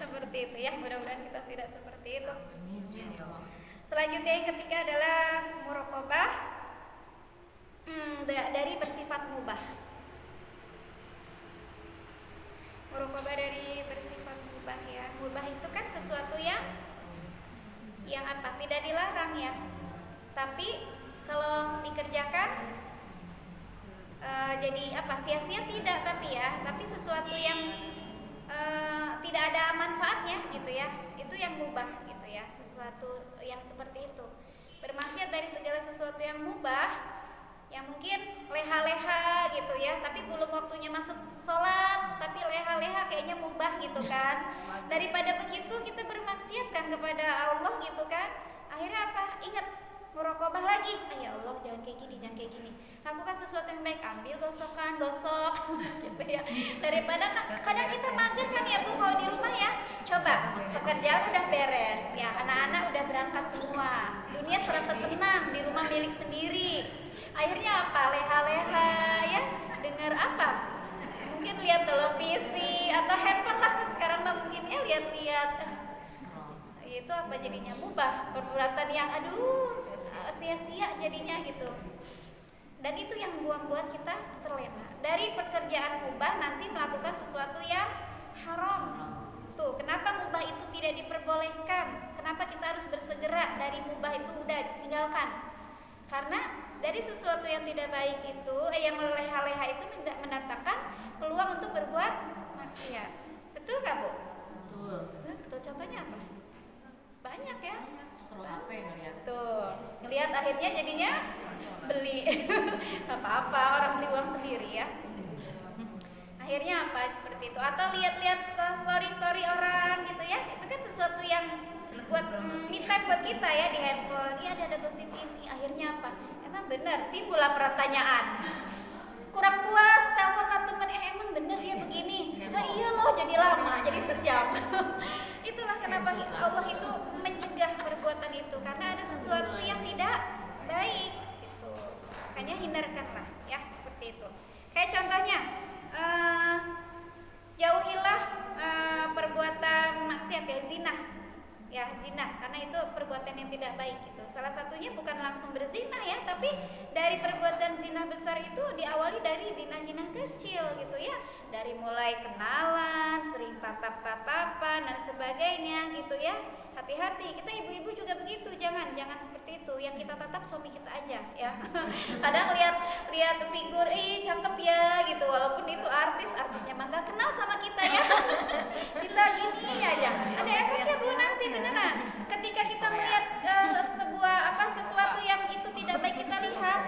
Seperti itu ya, mudah-mudahan kita tidak seperti itu. Selanjutnya yang ketiga adalah muraqabah dari bersifat mubah. Muraqabah dari bersifat mubah ya. Mubah itu kan sesuatu yang apa? Tidak dilarang ya. Tapi kalau dikerjakan jadi apa? Sia-sia tidak, tapi sesuatu yang tidak ada manfaatnya gitu ya. Itu yang mubah gitu ya. Sesuatu yang seperti itu. Bermaksiat dari segala sesuatu yang mubah, yang mungkin leha-leha gitu ya, tapi belum waktunya masuk sholat, tapi leha-leha kayaknya mubah gitu kan. Daripada begitu kita bermaksiat kan kepada Allah gitu kan. Akhirnya apa? Ingat muraqabah lagi. Ya Allah, jangan kayak gini. Lakukan sesuatu yang baik, ambil gosokan, gosok gitu ya. Daripada kadang kita mager kan ya Bu kalau di rumah ya. Coba pekerjaan udah beres, ya anak-anak udah berangkat semua. Dunia serasa tenang di rumah milik sendiri. Akhirnya apa? Leha-leha ya, dengar apa? Mungkin lihat televisi atau handphone lah sekarang mah mungkin ya, lihat-lihat. Itu apa jadinya? Mubah, perbuatan yang sia-sia jadinya gitu. Dan itu yang buat kita terlena. Dari pekerjaan mubah nanti melakukan sesuatu yang haram. Tuh, kenapa mubah itu tidak diperbolehkan? Kenapa kita harus bersegera dari mubah itu udah tinggalkan? Karena dari sesuatu yang tidak baik itu, yang leha-leha itu mendatangkan peluang untuk berbuat maksiat. Betul gak Bu? Betul. Contohnya apa? Banyak ya. Tuh, ngelihat akhirnya jadinya beli. Apa-apa, orang beli uang sendiri ya. Akhirnya apa? Seperti itu. Atau lihat-lihat story orang gitu ya. Itu kan sesuatu yang buat me time buat kita ya di handphone. Iya ada gosip ini. Akhirnya apa? Emang benar timbullah pertanyaan. Kurang puas, telepon teman, emang bener dia begini. Nah iya loh, jadi lama, jadi sejam. Itulah kenapa Allah itu mencegah perbuatan itu, karena ada sesuatu yang tidak baik gitu. Makanya hindarkanlah ya, seperti itu. Kayak contohnya jauhilah perbuatan maksiat ya, zina. Ya, zina, karena itu perbuatan yang tidak baik gitu. Salah satunya bukan langsung berzina ya, tapi dari perbuatan zina besar itu diawali dari zina-zina kecil gitu ya. Dari mulai kenalan, sering tatap-tatapan dan sebagainya gitu ya. Hati-hati, kita ibu-ibu juga begitu, jangan seperti itu. Yang kita tatap suami kita aja ya. Kadang lihat figur, cakep ya gitu, walaupun itu artisnya mah gak kenal sama kita ya. Kita gini aja. Ada efeknya Bu nanti beneran. Ketika kita melihat sesuatu yang itu tidak baik kita lihat,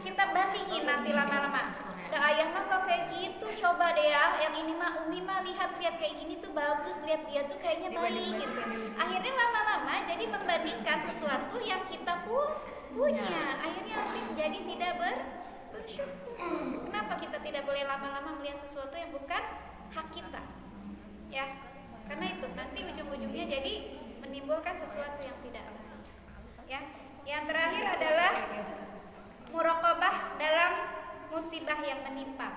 kita bandingin nanti lama-lama. Udah ayah mah kok kayak gitu, coba deh ya. Yang ini mah Umi mah lihat kayak gini tuh bagus, lihat dia tuh kayaknya baik gitu. Akhirnya lama-lama jadi membandingkan sesuatu yang kita punya. Akhirnya nanti jadi tidak bersyukur. Kenapa kita tidak boleh lama-lama melihat sesuatu yang bukan hak kita? Ya, karena itu nanti ujung-ujungnya jadi menimbulkan sesuatu yang tidak baik. Ya, yang terakhir adalah muraqabah dalam musibah yang menimpa.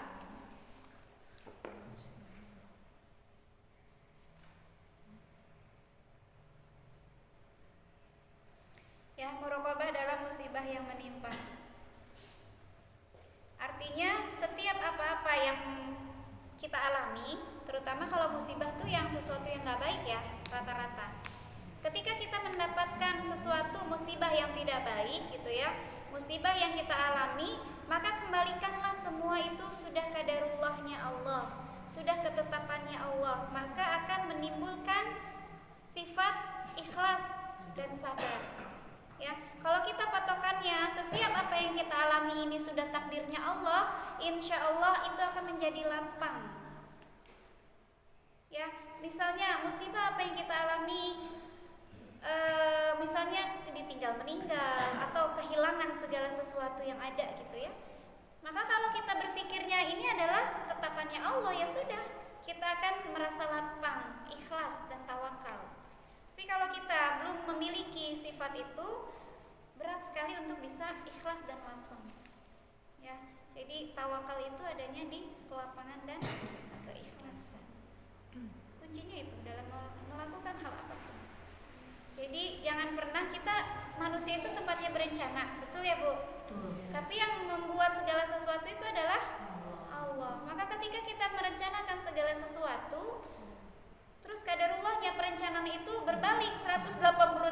Ya, muraqabah dalam musibah yang menimpa. Artinya setiap apa-apa yang kita alami, terutama kalau musibah tuh yang sesuatu yang nggak baik ya, rata-rata. Ketika kita mendapatkan sesuatu musibah yang tidak baik gitu ya, musibah yang kita alami, maka kembalikanlah semua itu sudah qadarullahnya Allah, sudah ketetapannya Allah, maka akan menimbulkan sifat ikhlas dan sabar. Ya, kalau kita patokannya setiap apa yang kita alami ini sudah takdirnya Allah, insya Allah itu akan menjadi lapang. Ya, misalnya musibah apa yang kita alami, misalnya ditinggal meninggal atau kehilangan segala sesuatu yang ada gitu ya. Maka kalau kita berpikirnya ini adalah ketetapannya Allah, ya sudah, kita akan merasa lapang, ikhlas dan tawakal. Tapi kalau kita belum memiliki sifat itu, berat sekali untuk bisa ikhlas dan lapang. Ya, jadi tawakal itu adanya di kelapangan dan keikhlasan. Kuncinya itu dalam melakukan hal apapun. Jadi jangan pernah kita, manusia itu tempatnya berencana, betul ya Bu? Tapi yang membuat segala sesuatu itu adalah Allah. Maka ketika kita merencanakan segala sesuatu, terus qadarullahnya perencanaan itu berbalik 180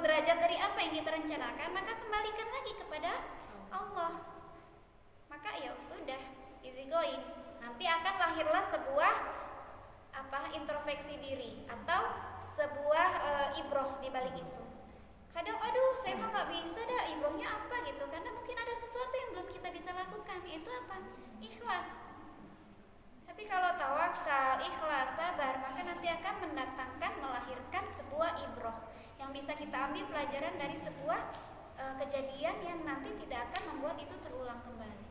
derajat dari apa yang kita rencanakan, maka kembalikan lagi kepada Allah. Maka ya sudah, easy going. Nanti akan lahirlah sebuah introspeksi diri atau sebuah ibroh di balik itu. Kadang aduh saya mah nggak bisa dah, ibrohnya apa gitu, karena mungkin ada sesuatu yang belum kita bisa lakukan, yaitu apa? Ikhlas. Tapi kalau tawakal, ikhlas, sabar, maka nanti akan mendatangkan, melahirkan sebuah ibroh yang bisa kita ambil pelajaran dari sebuah kejadian yang nanti tidak akan membuat itu terulang kembali.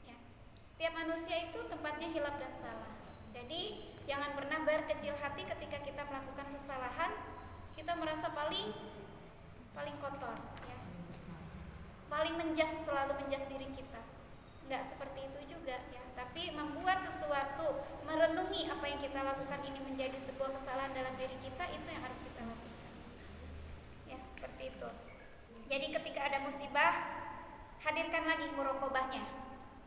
Ya. Setiap manusia itu tempatnya hilaf dan salah. Jadi jangan pernah berkecil hati ketika kita melakukan kesalahan, kita merasa paling kotor, ya. Paling menjas, selalu menjas diri kita. Enggak seperti itu juga, ya. Tapi membuat sesuatu, merenungi apa yang kita lakukan ini menjadi sebuah kesalahan dalam diri kita, itu yang harus kita lakukan. Ya, seperti itu. Jadi ketika ada musibah, hadirkan lagi muraqabahnya.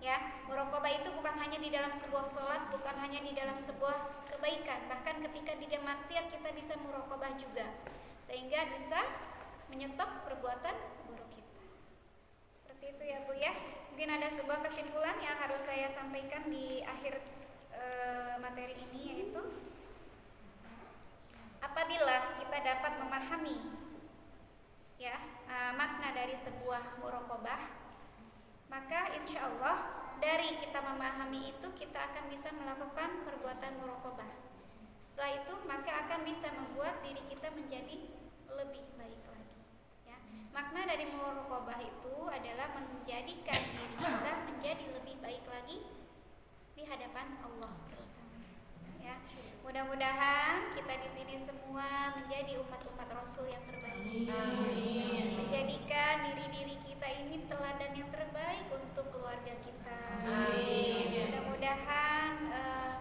Ya, muraqabah itu bukan hanya di dalam sebuah sholat, bukan hanya di dalam sebuah kebaikan, bahkan ketika di dalam maksiat kita bisa muraqabah juga, sehingga bisa menyetop perbuatan buruk kita. Seperti itu ya Bu ya. Mungkin ada sebuah kesimpulan yang harus saya sampaikan di akhir materi ini, yaitu apabila kita dapat memahami ya makna dari sebuah muraqabah, maka insya Allah dari kita memahami itu kita akan bisa melakukan perbuatan muraqabah. Setelah itu maka akan bisa membuat diri kita menjadi lebih baik lagi. Ya. Makna dari muraqabah itu adalah menjadikan diri kita menjadi lebih baik lagi di hadapan Allah. Ya. Mudah-mudahan kita di sini semua menjadi umat-umat Rasul yang terbaik. Amin. Menjadikan diri-diri kita ini teladan yang terbaik untuk keluarga kita. Amin. Mudah-mudahan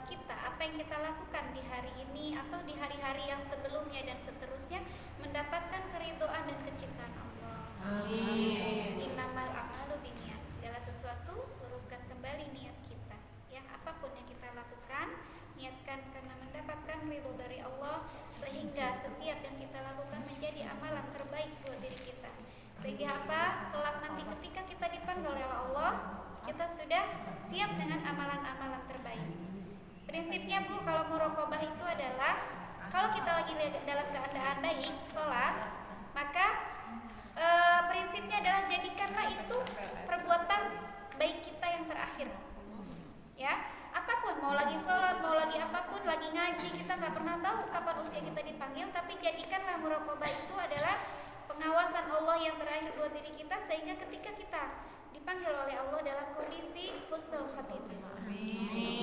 kita, apa yang kita lakukan di hari ini atau di hari-hari yang sebelumnya dan seterusnya, mendapatkan keridhaan dan kecintaan Allah. Amin. Innamal a'malu binniyat. Segala sesuatu luruskan kembali niat kita. Ya, apapun yang kita lakukan, niatkan karena mendapatkan ridho dari Allah, sehingga setiap yang kita lakukan menjadi amalan terbaik buat diri kita. Sehingga apa? Kelak nanti ketika kita dipanggil oleh Allah, kita sudah siap dengan amalan-amalan terbaik. Prinsipnya Bu, kalau muraqabah itu adalah kalau kita lagi dalam keadaan baik, sholat, maka prinsipnya adalah jadikanlah itu perbuatan baik kita yang terakhir. Ya, apapun, mau lagi sholat, mau lagi apapun, lagi ngaji, kita nggak pernah tahu kapan usia kita dipanggil, tapi jadikanlah muraqabah itu adalah pengawasan Allah yang terakhir buat diri kita, sehingga ketika kita dipanggil oleh Allah dalam kondisi husnul khatimah.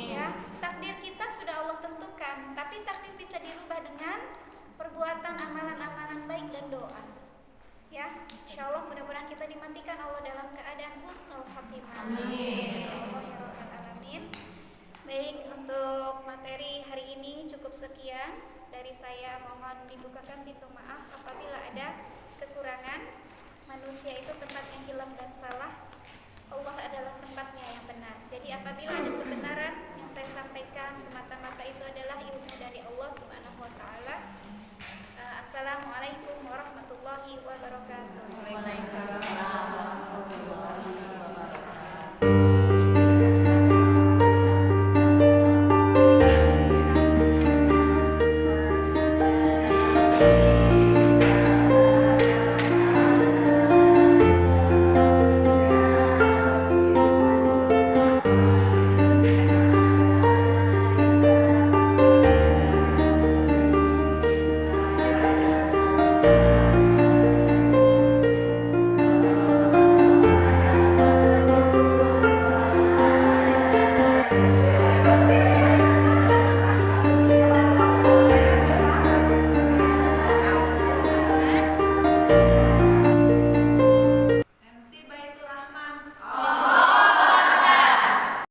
Ya, takdir kita sudah Allah tentukan, tapi takdir bisa dirubah dengan perbuatan amalan-amalan baik dan doa. Ya, insya Allah mudah-mudahan kita dimatikan Allah dalam keadaan husnul khatimah. Amin. Baik, untuk materi hari ini cukup sekian dari saya. Mohon dibukakan pintu maaf apabila ada kekurangan. Manusia itu tempat yang hilang dan salah, Allah adalah tempatnya yang benar. Jadi apabila ada kebenaran yang saya sampaikan, semata-mata itu adalah ilmu dari Allah Subhanahu wa Ta'ala. Assalamualaikum warahmatullahi wabarakatuh.